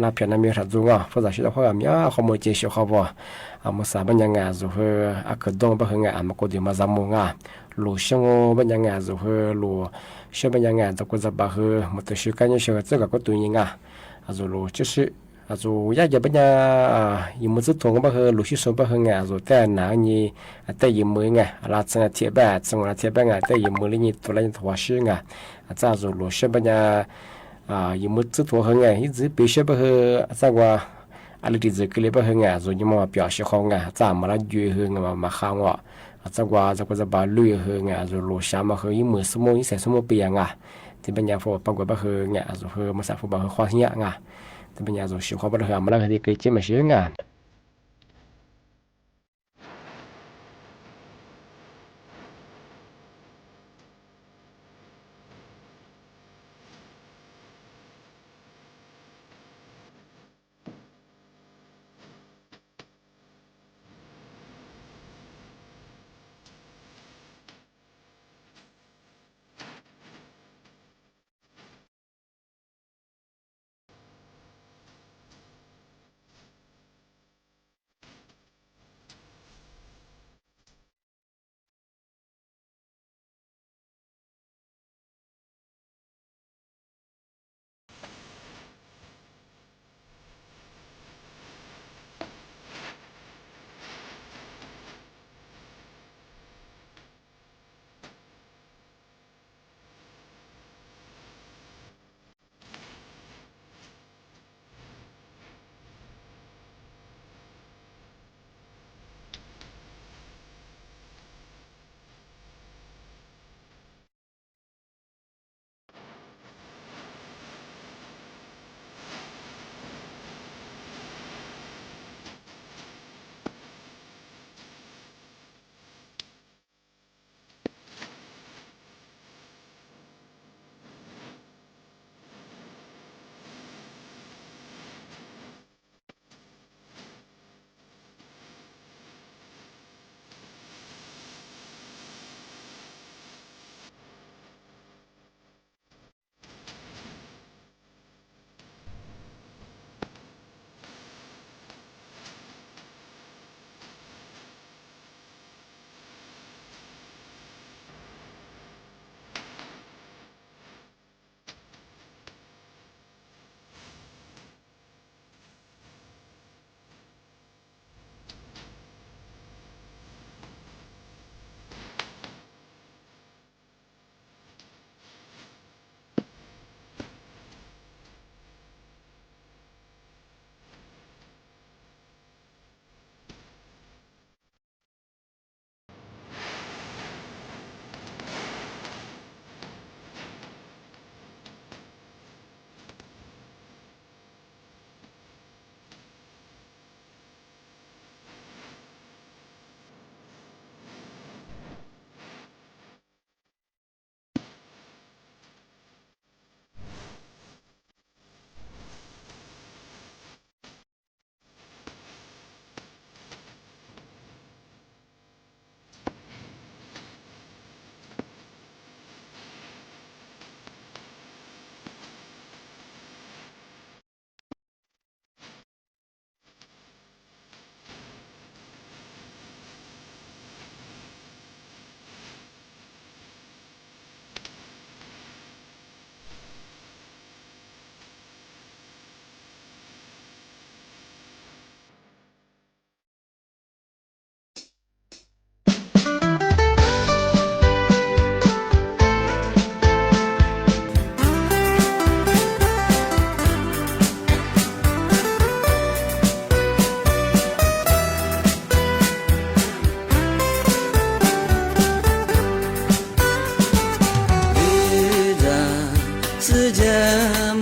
น่าเพียนมีรัดจุงาฟะซาชีซาความีอ่ะขโมยเจชีฮาวมาซาบัญญังาโซเฮกดงบ่เฮงามากูดิมาซามงาลูชงบัญญังาโซเฮลู是不然啊，这个是把和么子是感觉是这个对应啊，就路就是就也不然啊，有么子同把和路西说把和啊，就在哪里在一门啊，拉成铁板，成了铁板啊，在一门里你做了头是啊，这就路是不然啊，有么子同和啊，一直必须把和这个阿里的这个里把和啊，就你么表示好啊，咱们来约和啊嘛看我。这个是把旅和啊，就路上嘛和一么什么一些什么不一样啊？这边讲说包括把和啊，就和么啥说把和花样啊？这边讲说喜欢把和么那个的给这么些啊？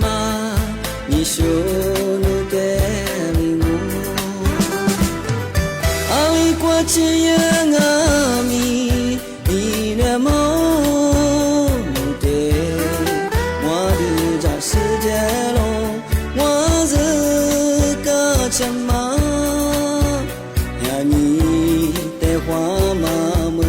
嘛，你说努得里我，爱过这样啊咪，你那么努得，我的家世界咯，我是个什么呀你的话嘛么。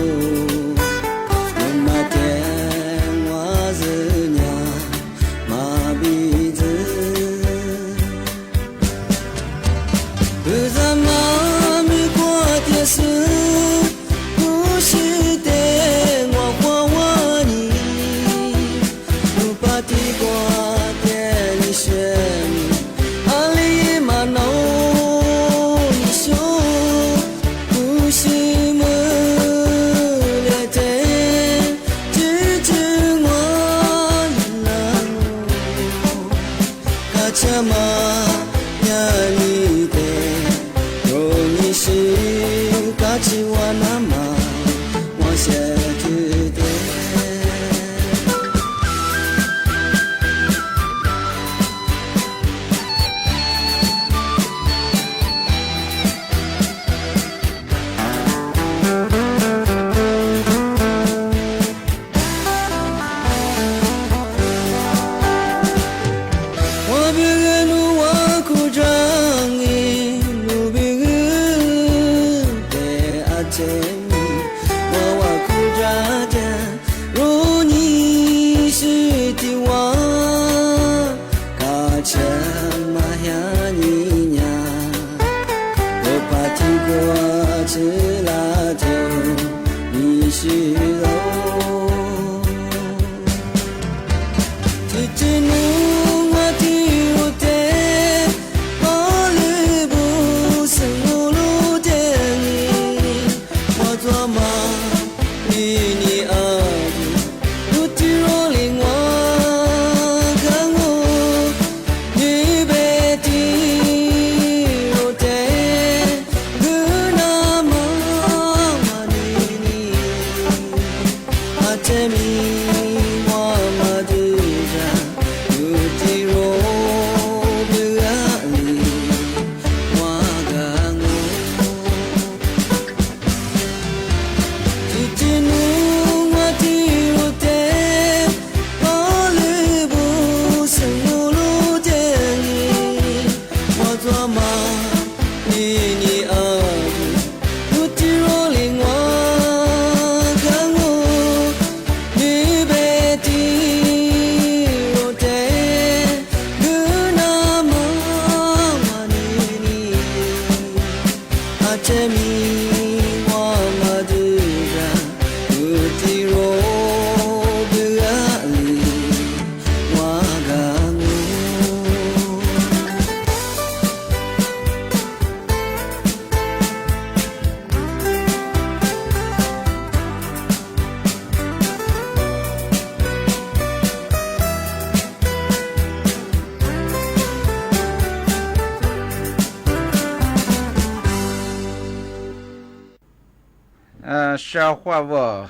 小伙我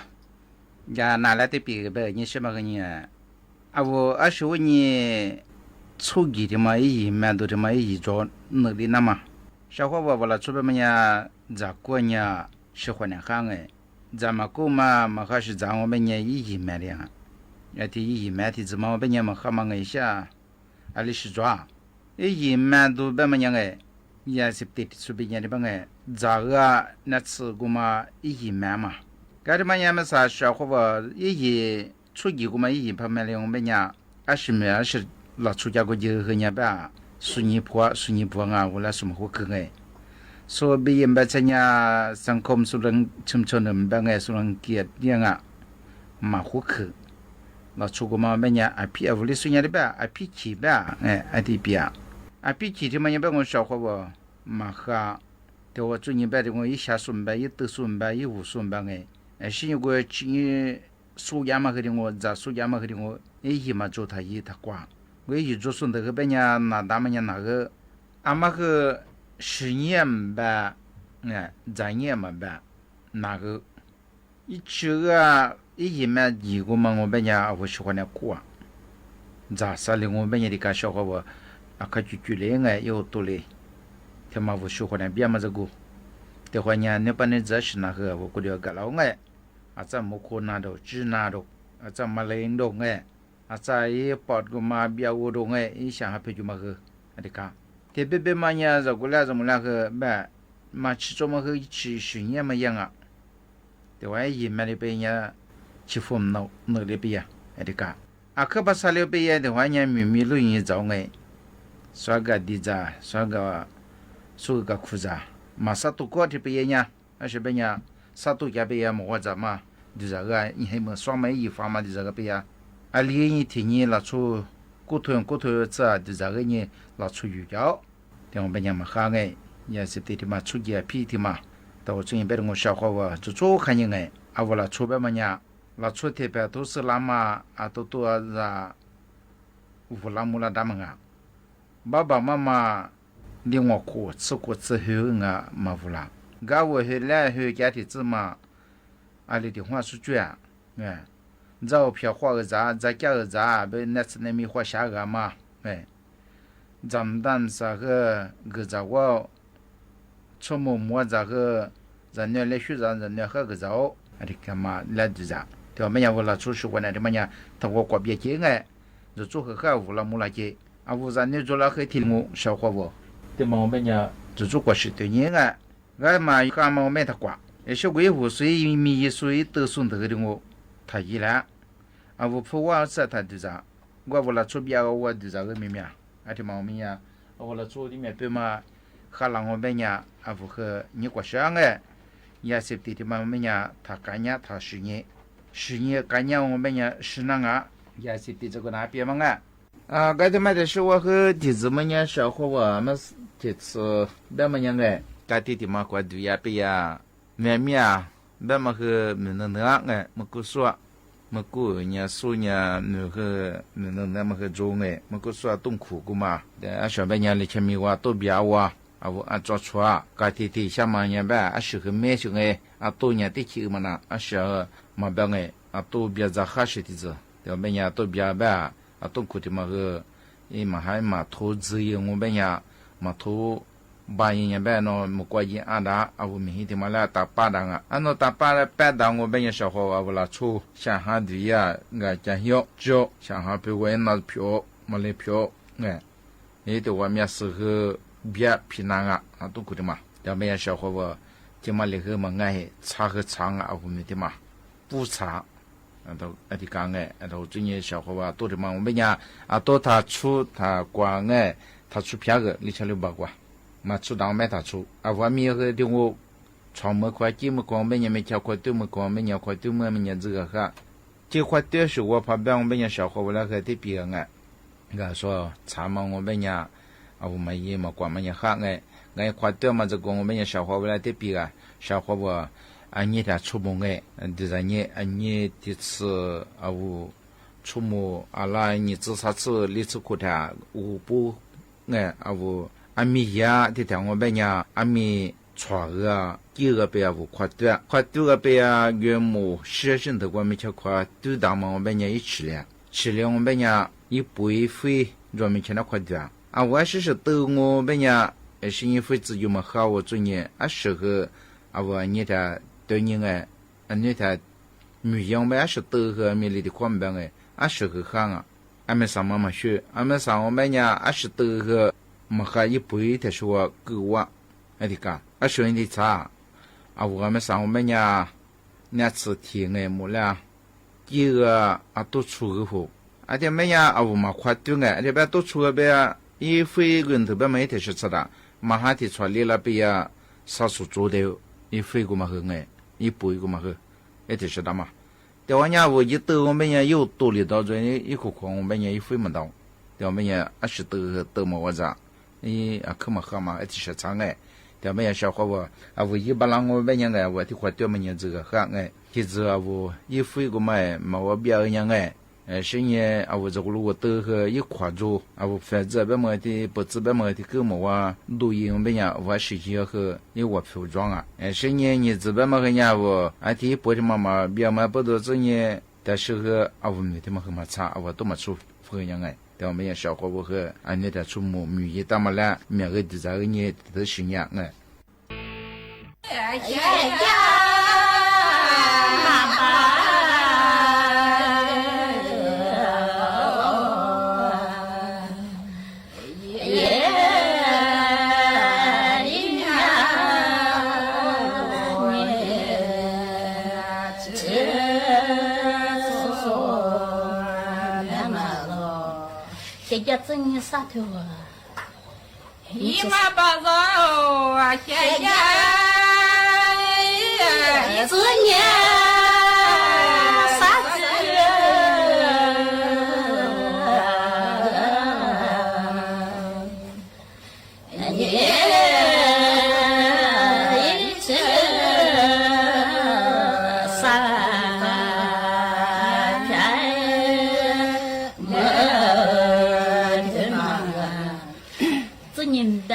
呀拿来的别个呗，你什么个你啊？我20年初级的嘛，也蛮多的嘛，也做努力那嘛。小伙我了出边么呀？咋过呢？喜欢的很哎，咱们过嘛嘛还是咱我们呢也蛮的哈。也的也蛮的，怎么我们呢嘛还蛮一下，阿里是抓，也蛮多别么样哎。也是对出边的吧哎，咋个那次过嘛也蛮嘛，干的嘛也没啥小伙我也出去过嘛也旁边的我们呢，20老出家过就和人吧，苏尼坡啊，我来什么火坑哎，所以也没参加สังคมสุรังชุมชนแบบไงสุรังเกียรติยังอ่ะมาหัวคือเราชุกมาแบบเนี้ยไอพี่เอาลิสุญญาได้แบบไอพี่ขี่แบบไอที่เปียไอพี่ขี่ที่มันยังแบบ我小伙我มาค่ะแต่ว่าจุดนี้แบบ我一下顺แบบ一得顺แบบ一无顺แบบไอ是有个去苏亚嘛和的我在苏亚嘛和的我一嘛做他一他挂我一做顺的个แบบเนี้ย那他们那个阿妈个10年吧3年嘛吧那个一去个一嘛几个嘛我แบบเนี้ย我喜欢的过咋啥哩我们也得干小伙我啊可就嘞哎有多嘞他妈我说话呢别么这个的话呢那把那这是那个我估计个老哎啊咱没可拿到只拿到啊咱มาเลงดง哎啊在ปอดก็มาเบียวดง哎อี想还陪就嘛个啊的看这别别嘛呢这过来怎么那个呗嘛吃怎么个吃训练嘛样啊的话一买的被人吃风闹那里边啊的看啊可把啥了被人的话呢秘密录音找哎刷个地咋刷个说个裤子嘛啥都过的被人呀还是被人啥都给被人么怎么就这个你还没双门一方嘛就这个被人啊连一天你拉出骨头这就这个你拉出鱼胶但我被人嘛看哎也是对的嘛出去皮的嘛到最近别的我小伙我就做看人哎啊我拉出别么呀拉出这边都是拉嘛啊都是乌拉木拉他们啊爸爸妈妈令我过吃过之后啊嘛乌拉噶我后来后家的子嘛啊里的话是这样哎照片画个啥再加个啥被那次那米画下个嘛哎咱们当啥个咋我出摸咋个人家来学人家喝个早啊的干嘛来的啥对吧没有了出去过来的么呀他我过别接哎就做个好乌拉木拉接啊乌咱你做了很听我小伙我对嘛我们呀就做过是对人啊俺嘛干嘛我没他挂也是维护水米水都送得的我他一来啊我不我是他的啥我为了出边我的这个妹妹啊的嘛我们呀为了做的面对嘛哈让我们呀啊不和你过上哎也是对的嘛我们呀他干呀他10年干呀我们呀是那个也是对这个那边嘛啊该的嘛的是我和弟子们呀小伙我们这次别么样哎该弟弟嘛过对呀别呀妹妹啊别么和没能哎么个说么个人说呢那个那么个中哎么个说痛苦个嘛啊小别人里前面话都别话啊我啊做错啊该弟弟下嘛呢吧啊是个没是哎啊多年的去嘛那啊是嘛别哎啊都别在哈是的子对别人都别吧啊痛苦的嘛个伊嘛还嘛投资业我别人嘛投把人家别喏么过年啊哒啊我明天嘛来打巴当啊啊喏打巴了巴当我别人小伙啊我拉出想哈对呀我讲要就想哈被我拿票嘛来票哎你对我面是个别平安啊啊都苦的嘛咱别人小伙我就嘛那个嘛哎差和长啊我们的嘛不差啊都啊的讲哎啊都最近小伙啊多的嘛我们家啊多他出他光哎他出票个你瞧了八卦嘛出当买他出啊我们个的我床么块几么光没人没瞧块对么光没人块对么没人这个哈这块对是我旁边我们人小伙我那个的别个我说查嘛我们人啊我们也嘛光没人哈哎块对嘛这个我们人小伙我那的别个小伙我啊你他出门哎就是你这次啊我出门啊啦你至少次你次过他我不哎啊我阿米呀，这条我们呀，阿米炒个，第二个边无快对个边原木学生的我们吃快对当嘛我们呀一吃了我们呀一不一回，我们吃那快对啊我是都我们呀，是因为自己嘛好我做年啊适合啊我你的对人哎，你的女样们是都和米里的宽边哎，啊适合好啊，俺们上嘛学，俺们上我们呀是都和。么还一杯的说够我，哎的个，啊说你的茶，啊我们上我们家那次天哎么了，第二个啊都出个货，啊这么呀啊我们快点哎，这边都出个边，一回人头边没得是吃的，马上提出来了边呀，少数做的，一回个嘛喝哎，一杯个嘛喝，哎得是的嘛，对我家我一到我们家又多了到这一口空我们家一回没到，对我们家啊是都么我咋。啊，可么好嘛？这是长哎，对么呀？小伙我啊，我一般让我们人哎，我的话对么人这个好哎，其实啊，我一回个嘛，我别个人哎，是呢啊，我这个路我都和一块做啊，我反正别么的不知别么的跟么我录音我们呀，我实际和一我服装啊，是呢你这边么个人我啊，第一波的妈妈别么不多这呢，但是个啊，我们的么和么差，我都么出。合ยังไงแต่ว่าไม่อยาก小伙不合อันนี้แต่ชั่วโมงมีตามมาแล้วมีอะไรที่จะเนี่ยที่สิ่งอย่างไง现在正月啥头啊？姨妈把肉啊，现在这年啥子？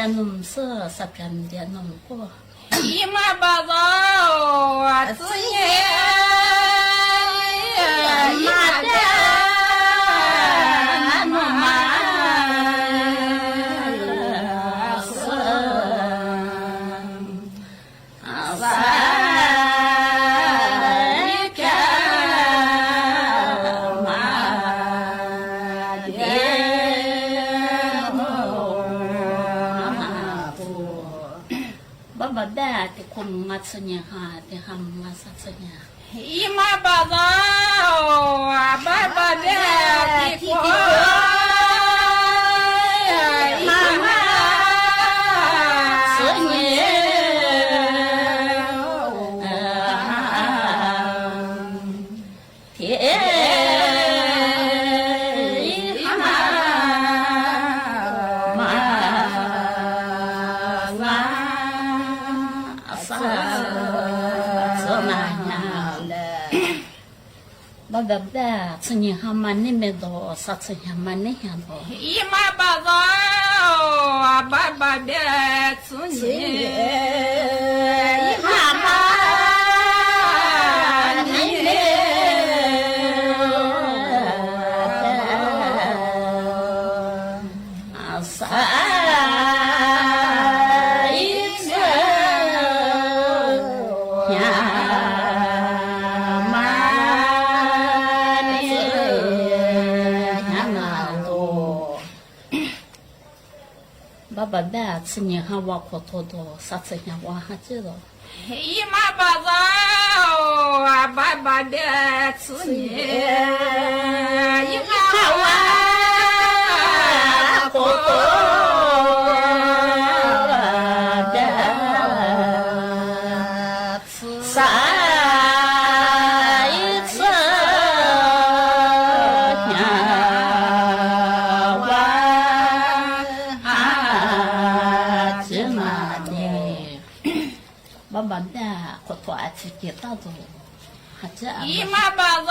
弄色十片的弄过，姨妈把肉啊，子年妈的弄嘛是一片妈的。爸爸的空嘛吃年哈的哈嘛啥吃年，姨妈把肉啊，爸爸的地瓜，妈妈吃年，爸爸的吃年哈嘛那么多，啥吃年嘛那样多。姨妈把肉啊，爸爸的吃年，姨妈妈你嘞。爸爸的吃年哈挖苦多多，啥吃年挖哈知道。姨妈把肉啊，爸爸的吃年，姨妈挖苦多的吃啥一次年。爸爸的可多吃几道都，还这。姨妈把肉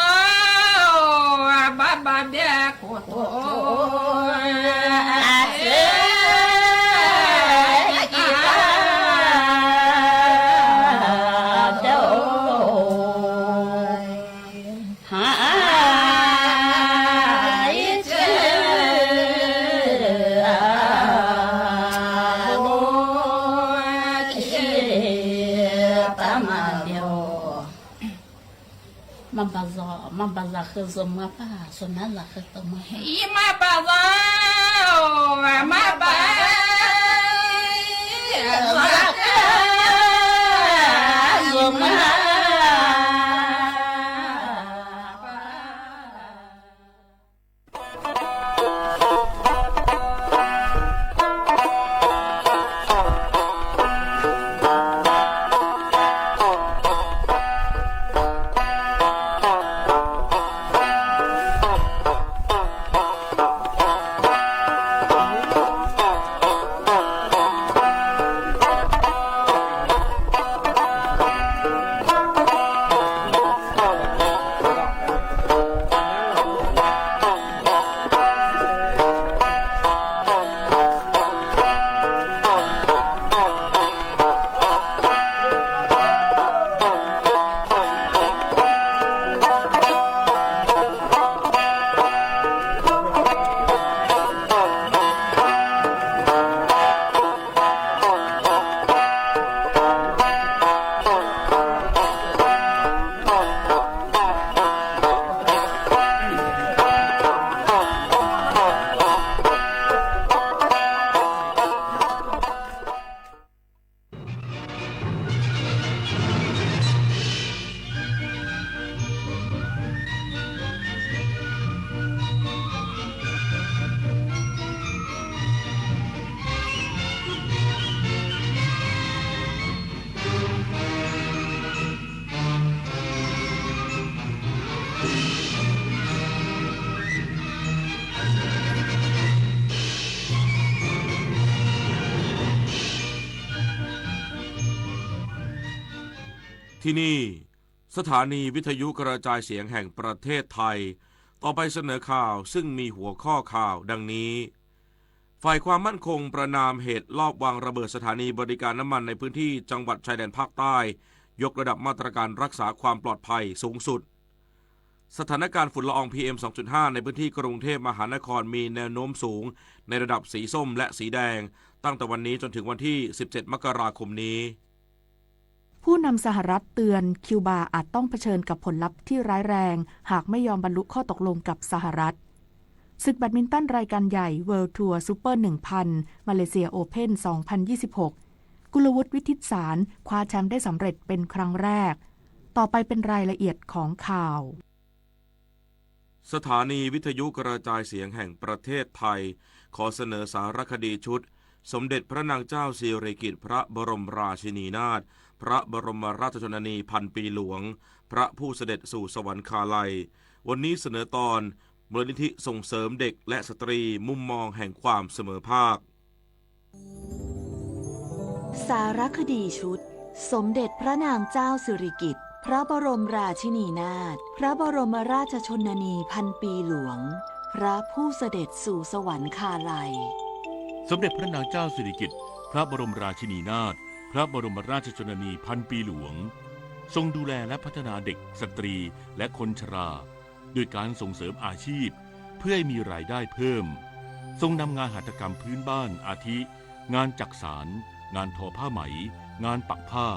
啊，爸爸的可多吃几道都，还一直。妈把肉喝什么吧？说那肉喝什么？姨妈把肉啊，妈把肉喝什么？ ที่นี่สถานีวิทยุกระจายเสียงแห่งประเทศไทยต่อไปเสนอข่าวซึ่งมีหัวข้อข่าวดังนี้ฝ่ายความมั่นคงประณามเหตุลอบวางระเบิดสถานีบริการน้ำมันในพื้นที่จังหวัดชายแดนภาคใต้ยกระดับมาตรการรักษาความปลอดภัยสูงสุดสถานการณ์ฝุ่นละออง PM 2.5 ในพื้นที่กรุงเทพมหานครมีแนวโน้มสูงในระดับสีส้มและสีแดงตั้งแต่วันนี้จนถึงวันที่ 17 มกราคมนี้ผู้นำสหรัฐเตือนคิวบาอาจต้องเผชิญกับผลลัพธ์ที่ร้ายแรงหากไม่ยอมบรรลุข้อตกลงกับสหรัฐศึกแบดมินตันรายการใหญ่ World Tour Super 1000 มาเลเซียโอเพ่น 2026 กุลวุฒิ วิทิตสารคว้าแชมป์ได้สำเร็จเป็นครั้งแรกต่อไปเป็นรายละเอียดของข่าวสถานีวิทยุกระจายเสียงแห่งประเทศไทยขอเสนอสารคดีชุดสมเด็จพระนางเจ้าสิริกิติ์พระบรมราชินีนาถพระบรมราชชนนีพันปีหลวงพระผู้เสด็จสู่สวรรคาลัยวันนี้เสนอตอนมูลนิธิส่งเสริมเด็กและสตรีมุมมองแห่งความเสมอภาคสารคดีชุดสมเด็จพระนางเจ้าสิริกิติ์พระบรมราชินีนาถพระบรมราชชนนีพันปีหลวงพระผู้เสด็จสู่สวรรคาลัยสมเด็จพระนางเจ้าสิริกิติ์พระบรมราชินีนาถพระบรมราชชนนีพันปีหลวงทรงดูแลและพัฒนาเด็กสตรีและคนชราด้วยการส่งเสริมอาชีพเพื่อให้มีรายได้เพิ่มทรงนำงานหัตถกรรมพื้นบ้านอาทิงานจักสารงานทอผ้าไหมงานปักผ้า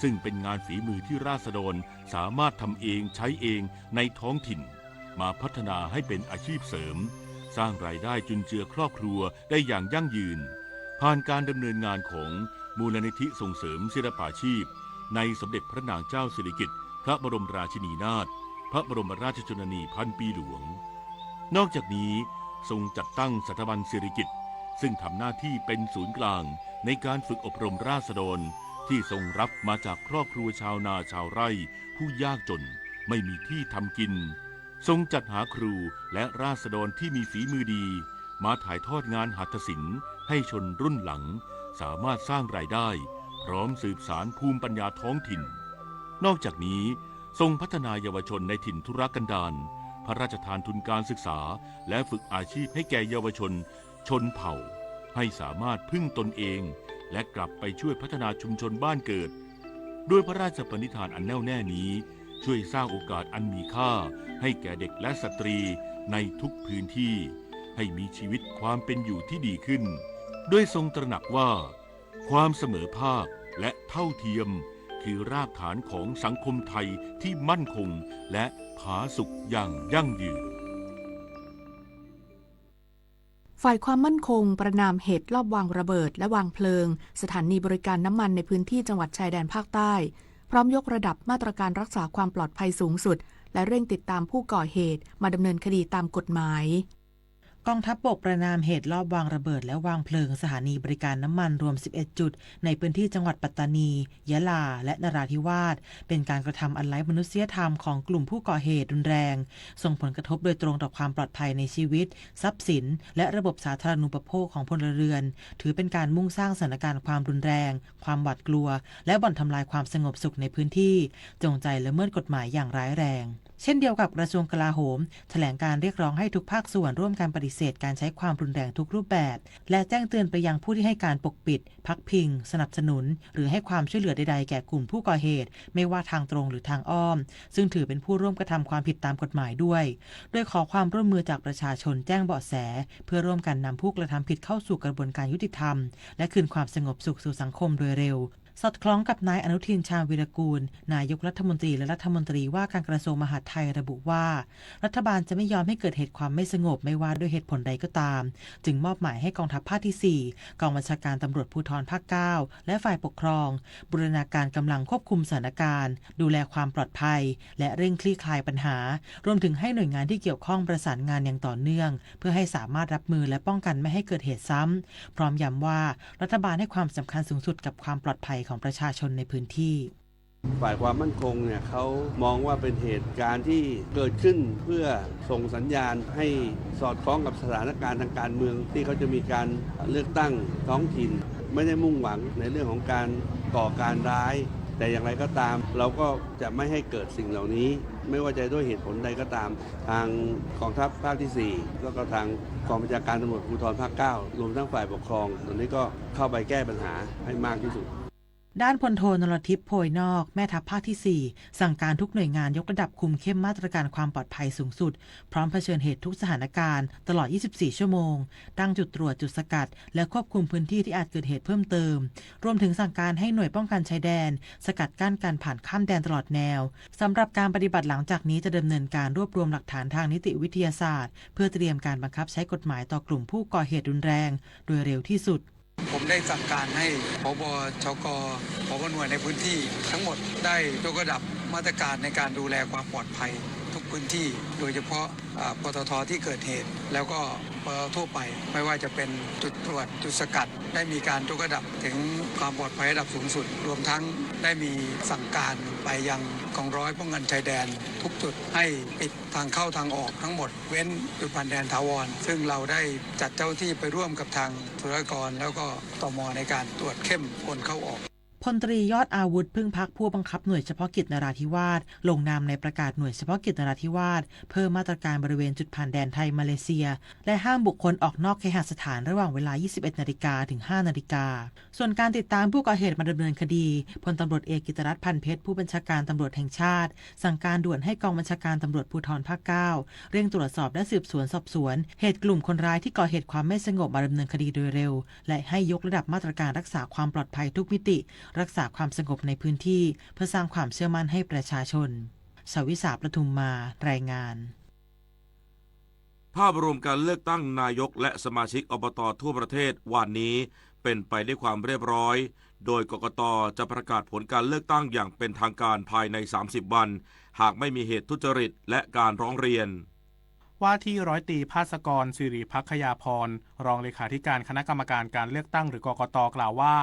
ซึ่งเป็นงานฝีมือที่ราษฎรสามารถทำเองใช้เองในท้องถิ่นมาพัฒนาให้เป็นอาชีพเสริมสร้างรายได้จุนเจือครอบครัวได้อย่างยั่งยืนผ่านการดำเนินงานของมูลนิธิส่งเสริมศิลปาชีพในสมเด็จพระนางเจ้าสิริกิติ์พระบรมราชินีนาถพระบรมราชชนนีพันปีหลวงนอกจากนี้ทรงจัดตั้งสถาบันสิริกิติ์ซึ่งทำหน้าที่เป็นศูนย์กลางในการฝึกอบรมราษฎรที่ทรงรับมาจากครอบครัวชาวนาชาวไร่ผู้ยากจนไม่มีที่ทำกินทรงจัดหาครูและราษฎรที่มีฝีมือดีมาถ่ายทอดงานหัตถศิลป์ให้ชนรุ่นหลังสามารถสร้างรายได้พร้อมสืบสานภูมิปัญญาท้องถิ่นนอกจากนี้ทรงพัฒนาเยาวชนในถิ่นทุรกันดารพระราชทานทุนการศึกษาและฝึกอาชีพให้แก่เยาวชนชนเผ่าให้สามารถพึ่งตนเองและกลับไปช่วยพัฒนาชุมชนบ้านเกิดด้วยพระราชปณิธานอันแน่วแน่นี้ช่วยสร้างโอกาสอันมีค่าให้แก่เด็กและสตรีในทุกพื้นที่ให้มีชีวิตความเป็นอยู่ที่ดีขึ้นด้วยทรงตระหนักว่าความเสมอภาคและเท่าเทียมคือรากฐานของสังคมไทยที่มั่นคงและผาสุกอย่างยั่งยืนฝ่ายความมั่นคงประณามเหตุลอบวางระเบิดและวางเพลิงสถานีบริการน้ำมันในพื้นที่จังหวัดชายแดนภาคใต้พร้อมยกระดับมาตรการรักษาความปลอดภัยสูงสุดและเร่งติดตามผู้ก่อเหตุมาดำเนินคดีตามกฎหมายกองทัพบกประณามเหตุลอบวางระเบิดและวางเพลิงสถานีบริการน้ำมันรวม 11 จุดในพื้นที่จังหวัดปัตตานียะลาและนราธิวาสเป็นการกระทำอันไร้มนุษยธรรมของกลุ่มผู้ก่อเหตุรุนแรงส่งผลกระทบโดยตรงต่อความปลอดภัยในชีวิตทรัพย์สินและระบบสาธารณูปโภคของพลเรือนถือเป็นการมุ่งสร้างสถานการณ์ความรุนแรงความหวาดกลัวและบ่อนทำลายความสงบสุขในพื้นที่จงใจละเมิดกฎหมายอย่างร้ายแรงเช่นเดียวกับกระทรวงกลาโหมแถลงการเรียกร้องให้ทุกภาคส่วนร่วมกันปฏิเสธการใช้ความรุนแรงทุกรูปแบบและแจ้งเตือนไปยังผู้ที่ให้การปกปิดพักพิงสนับสนุนหรือให้ความช่วยเหลือใดๆแก่กลุ่มผู้ก่อเหตุไม่ว่าทางตรงหรือทางอ้อมซึ่งถือเป็นผู้ร่วมกระทำความผิดตามกฎหมายด้วยโดยขอความร่วมมือจากประชาชนแจ้งเบาะแสเพื่อร่วมกันนำผู้กระทำผิดเข้าสู่กระบวนการยุติธรรมและคืนความสงบสุขสู่สังคมโดยเร็วสอดคล้องกับนายอนุทินชาญวีรกูลนายกรัฐมนตรีและรัฐมนตรีว่าการกระทรวงมหาดไทยระบุว่ารัฐบาลจะไม่ยอมให้เกิดเหตุความไม่สงบไม่ว่าด้วยเหตุผลใดก็ตามจึงมอบหมายให้กองทัพภาคที่4กองบัญชาการตำรวจภูธรภาค9และฝ่ายปกครองบูรณาการกำลังควบคุมสถานการณ์ดูแลความปลอดภัยและเร่งคลี่คลายปัญหารวมถึงให้หน่วยงานที่เกี่ยวข้องประสานงานอย่างต่อเนื่องเพื่อให้สามารถรับมือและป้องกันไม่ให้เกิดเหตุซ้ำพร้อมย้ำว่ารัฐบาลให้ความสำคัญสูงสุดกับความปลอดภัยของประชาชนในพื้นที่ ฝ่ายความมั่นคงเนี่ยเขามองว่าเป็นเหตุการณ์ที่เกิดขึ้นเพื่อส่งสัญญาณให้สอดคล้องกับสถานการณ์ทางการเมืองที่เขาจะมีการเลือกตั้งท้องถิ่นไม่ได้มุ่งหวังในเรื่องของการก่อการร้าย แต่อย่างไรก็ตามเราก็จะไม่ให้เกิดสิ่งเหล่านี้ไม่ว่าจะด้วยเหตุผลใดก็ตามทางกองทัพภาคที่4แล้วก็ทางกองบัญชาการตำรวจภูธรภาค9รวมทั้งฝ่ายปกครองตอนนี้ก็เข้าไปแก้ปัญหาให้มากที่สุด ด้านพลโทนรทิพย์โพยนอกแม่ทัพภาคที่ 4 สั่งการทุกหน่วยงานยกระดับคุมเข้มมาตรการความปลอดภัยสูงสุดพร้อมเผชิญเหตุทุกสถานการณ์ตลอด 24 ชั่วโมงตั้งจุดตรวจจุดสกัดและควบคุมพื้นที่ที่อาจเกิดเหตุเพิ่มเติมรวมถึงสั่งการให้หน่วยป้องกันชายแดนสกัดกั้นการผ่านข้ามแดนตลอดแนวสำหรับการปฏิบัติหลังจากนี้จะดำเนินการรวบรวมหลักฐานทางนิติวิทยาศาสตร์เพื่อเตรียมการบังคับใช้กฎหมายต่อกลุ่มผู้ก่อเหตุรุนแรงโดยเร็วที่สุดผมได้สั่งการให้ผบ.ชก.ผบ.หน่วยในพื้นที่ทั้งหมดได้ยกระดับมาตรการในการดูแลความปลอดภัยทุกพื้นที่โดยเฉพาะปตท.ที่เกิดเหตุแล้วก็ปตท.ทั่วไปไม่ว่าจะเป็นจุดตรวจจุดสกัดได้มีการยกระดับถึงความปลอดภัยระดับสูงสุดรวมทั้งได้มีสั่งการไปยังกองร้อยป้องกันชายแดนทุกจุดให้ปิดทางเข้าทางออกทั้งหมดเว้นจุดผ่านแดนถาวรซึ่งเราได้จัดเจ้าหน้าที่ไปร่วมกับทางศุลกากรแล้วก็ตม.ในการตรวจเข้มคนเข้าออกพลตรียอดอาวุธพึ่งพักผู้บังคับหน่วยเฉพาะกิจนราธิวาสลงนามในประกาศหน่วยเฉพาะกิจนราธิวาสเพิ่มมาตรการบริเวณจุดผ่านแดนไทยมาเลเซียและห้ามบุคคลออกนอกเคหสถานระหว่างเวลา 21 นาฬิกาถึง 5 นาฬิกาส่วนการติดตามผู้ก่อเหตุมาดำเนินคดีพลตำรวจเอกกิตติรัตน์พันเพชรผู้บัญชาการตำรวจแห่งชาติสั่งการด่วนให้กองบัญชาการตำรวจภูธรภาค 9เร่งตรวจสอบและสืบสวนสอบสวนเหตุกลุ่มคนร้ายที่ก่อเหตุความไม่สงบมาดำเนินคดีโดยเร็วและให้ยกระดับมาตรการรักษาความปลอดภัยทุกมิติรักษาความสงบในพื้นที่เพื่อสร้างความเชื่อมั่นให้ประชาชนชวิสาประทุมมารายงานภาพรวมการเลือกตั้งนายกและสมาชิกอบต.ทั่วประเทศวันนี้เป็นไปด้วยความเรียบร้อยโดยกกต.จะประกาศผลการเลือกตั้งอย่างเป็นทางการภายใน30วันหากไม่มีเหตุทุจริตและการร้องเรียนว่าที่ร้อยตรีภาสกรสิริภักขยาพรรองเลขาธิการคณะกรรมการการเลือกตั้งหรือกกต.กล่าวว่า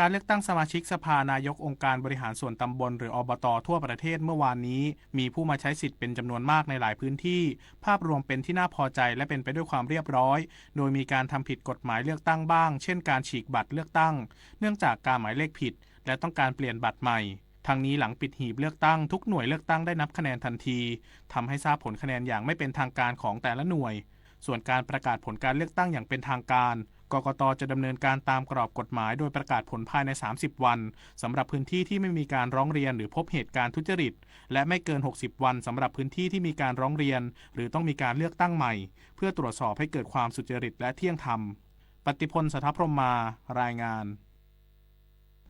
การเลือกตั้งสมาชิกสภานายกองค์การบริหารส่วนตำบลหรืออบต.ทั่วประเทศเมื่อวานนี้มีผู้มาใช้สิทธิ์เป็นจำนวนมากในหลายพื้นที่ภาพรวมเป็นที่น่าพอใจและเป็นไปด้วยความเรียบร้อยโดยมีการทำผิดกฎหมายเลือกตั้งบ้างเช่นการฉีกบัตรเลือกตั้งเนื่องจากการหมายเลขผิดและต้องการเปลี่ยนบัตรใหม่ทั้งนี้หลังปิดหีบเลือกตั้งทุกหน่วยเลือกตั้งได้นับคะแนนทันทีทำให้ทราบผลคะแนนอย่างไม่เป็นทางการของแต่ละหน่วยส่วนการประกาศผลการเลือกตั้งอย่างเป็นทางการกกต.จะดำเนินการตามกรอบกฎหมายโดยประกาศผลภายใน30วันสำหรับพื้นที่ที่ไม่มีการร้องเรียนหรือพบเหตุการณ์ทุจริตและไม่เกิน60วันสำหรับพื้นที่ที่มีการร้องเรียนหรือต้องมีการเลือกตั้งใหม่เพื่อตรวจสอบให้เกิดความสุจริตและเที่ยงธรรมปฏิพล สถพรหมารายงาน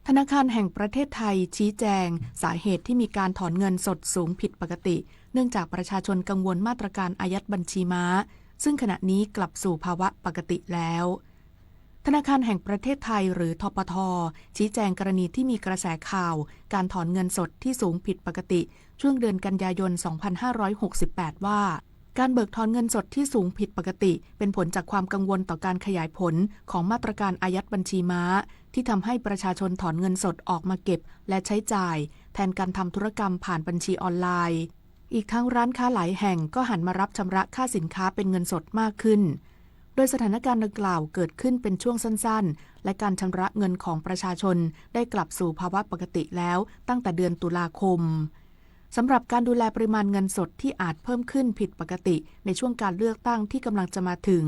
ธนาคารแห่งประเทศไทยชี้แจงสาเหตุที่มีการถอนเงินสดสูงผิดปกติเนื่องจากประชาชนกังวลมาตรการอายัดบัญชีม้าซึ่งขณะนี้กลับสู่ภาวะปกติแล้วธนาคารแห่งประเทศไทยหรือธปท.ชี้แจงกรณีที่มีกระแสข่าวการถอนเงินสดที่สูงผิดปกติช่วงเดือนกันยายน 2568 ว่าการเบิกถอนเงินสดที่สูงผิดปกติเป็นผลจากความกังวลต่อการขยายผลของมาตรการอายัดบัญชีม้าที่ทำให้ประชาชนถอนเงินสดออกมาเก็บและใช้จ่ายแทนการทำธุรกรรมผ่านบัญชีออนไลน์อีกทั้งร้านค้าหลายแห่งก็หันมารับชำระค่าสินค้าเป็นเงินสดมากขึ้นโดยสถานการณ์ดังกล่าวเกิดขึ้นเป็นช่วงสั้นๆและการชำระเงินของประชาชนได้กลับสู่ภาวะปกติแล้วตั้งแต่เดือนตุลาคมสำหรับการดูแลปริมาณเงินสดที่อาจเพิ่มขึ้นผิดปกติในช่วงการเลือกตั้งที่กำลังจะมาถึง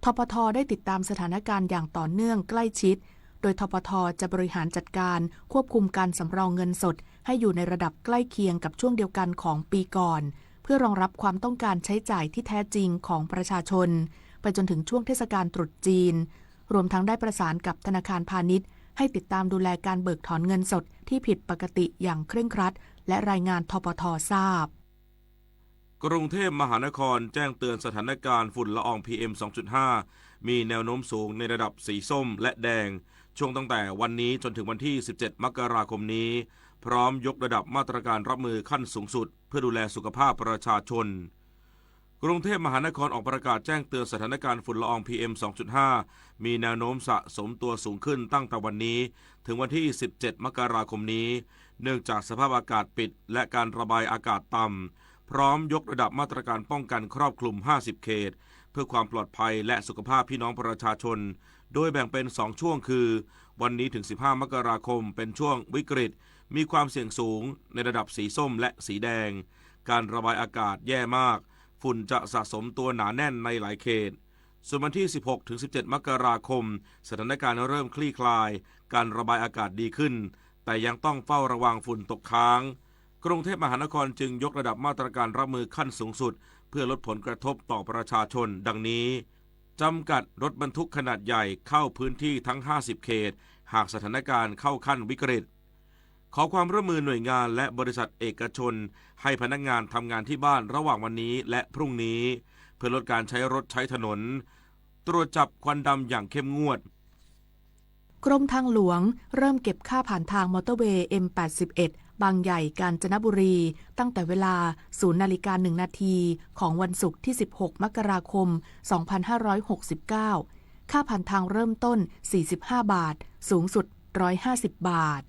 ธปท.ได้ติดตามสถานการณ์อย่างต่อเนื่องใกล้ชิดโดยธปท.จะบริหารจัดการควบคุมการสำรองเงินสดให้อยู่ในระดับใกล้เคียงกับช่วงเดียวกันของปีก่อนเพื่อรองรับความต้องการใช้จ่ายที่แท้จริงของประชาชนไปจนถึงช่วงเทศกาลตรุษจีนรวมทั้งได้ประสานกับธนาคารพาณิชย์ให้ติดตามดูแลการเบิกถอนเงินสดที่ผิดปกติอย่างเคร่งครัดและรายงานธปท.ทราบกรุงเทพมหานครแจ้งเตือนสถานการณ์ฝุ่นละออง PM 2.5 มีแนวโน้มสูงในระดับสีส้มและแดงช่วงตั้งแต่วันนี้จนถึงวันที่17มกราคมนี้พร้อมยกระดับมาตรการรับมือขั้นสูงสุดเพื่อดูแลสุขภาพประชาชนกรุงเทพมหานครออกประกาศแจ้งเตือนสถานการณ์ฝุ่นละออง PM 2.5 มีแนวโน้มสะสมตัวสูงขึ้นตั้งแต่วันนี้ถึงวันที่17มกราคมนี้เนื่องจากสภาพอากาศปิดและการระบายอากาศต่ำพร้อมยกระดับมาตรการป้องกันครอบคลุม50เขตเพื่อความปลอดภัยและสุขภาพพี่น้องประชาชน โดยแบ่งเป็น 2 ช่วงคือวันนี้ถึง 15 มกราคมเป็นช่วงวิกฤตมีความเสี่ยงสูงในระดับสีส้มและสีแดงการระบายอากาศแย่มากฝุ่นจะสะสมตัวหนาแน่นในหลายเขตส่วนวันที่ 16-17 มกราคมสถานการณ์เริ่มคลี่คลายการระบายอากาศดีขึ้นแต่ยังต้องเฝ้าระวังฝุ่นตกค้างกรุงเทพมหานครจึงยกระดับมาตรการรับมือขั้นสูงสุดเพื่อลดผลกระทบต่อประชาชนดังนี้จำกัดรถบรรทุกขนาดใหญ่เข้าพื้นที่ทั้ง 50 เขตหากสถานการณ์เข้าขั้นวิกฤตขอความร่วมมือหน่วยงานและบริษัทเอกชนให้พนักงานทำงานที่บ้านระหว่างวันนี้และพรุ่งนี้เพื่อลดการใช้รถใช้ถนนตรวจจับควันดำอย่างเข้มงวดกรมทางหลวงเริ่มเก็บค่าผ่านทางมอเตอร์เวย์ M81 บางใหญ่กาญจนบุรีตั้งแต่เวลา 0:01 น.ของวันศุกร์ที่ 16 มกราคม 2569 ค่าผ่านทางเริ่มต้น 45 บาท สูงสุด 150 บาท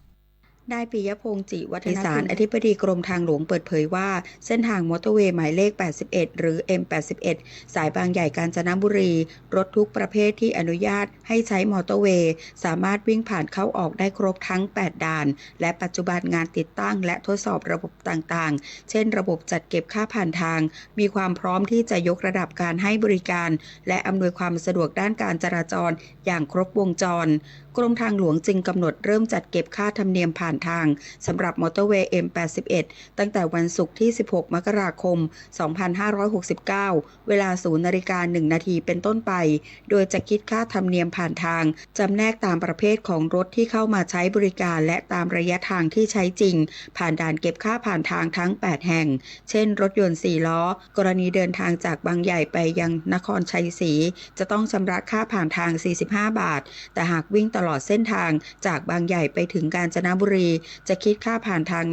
นายปิยพงษ์จิวัฒนสารอธิบดีกรมทางหลวงเปิดเผยว่าเส้นทางมอเตอร์เวย์หมายเลข 81 หรือ M81 สายบางใหญ่กาญจนบุรีรถทุกประเภทที่อนุญาตให้ใช้มอเตอร์เวย์สามารถวิ่งผ่านเข้าออกได้ครบทั้ง 8 ด่านและปัจจุบันงานติดตั้งและทดสอบระบบต่างๆเช่นระบบจัดเก็บค่าผ่านทางมีความพร้อมที่จะยกระดับการให้บริการและอำนวยความสะดวกด้านการจราจรอย่างครบวงจรกรมทางหลวงจึงกำหนดเริ่มจัดเก็บค่าธรรมเนียมผ่านทางสำหรับมอเตอร์เวย์ M81 ตั้งแต่วันศุกร์ที่ 16 มกราคม 2569 เวลา 0:01 น.เป็นต้นไปโดยจะคิดค่าธรรมเนียมผ่านทางจำแนกตามประเภทของรถที่เข้ามาใช้บริการและตามระยะทางที่ใช้จริงผ่านด่านเก็บค่าผ่านทางทั้ง 8 แห่งเช่นรถยนต์ 4 ล้อกรณีเดินทางจากบางใหญ่ไปยังนครชัยศรีจะต้องชำระค่าผ่านทาง 45 บาทแต่หากวิ่งตลอดเส้นทางจากบางใหญ่ไปถึงกาญจนบุรีจะคิดค่าผ่านทาง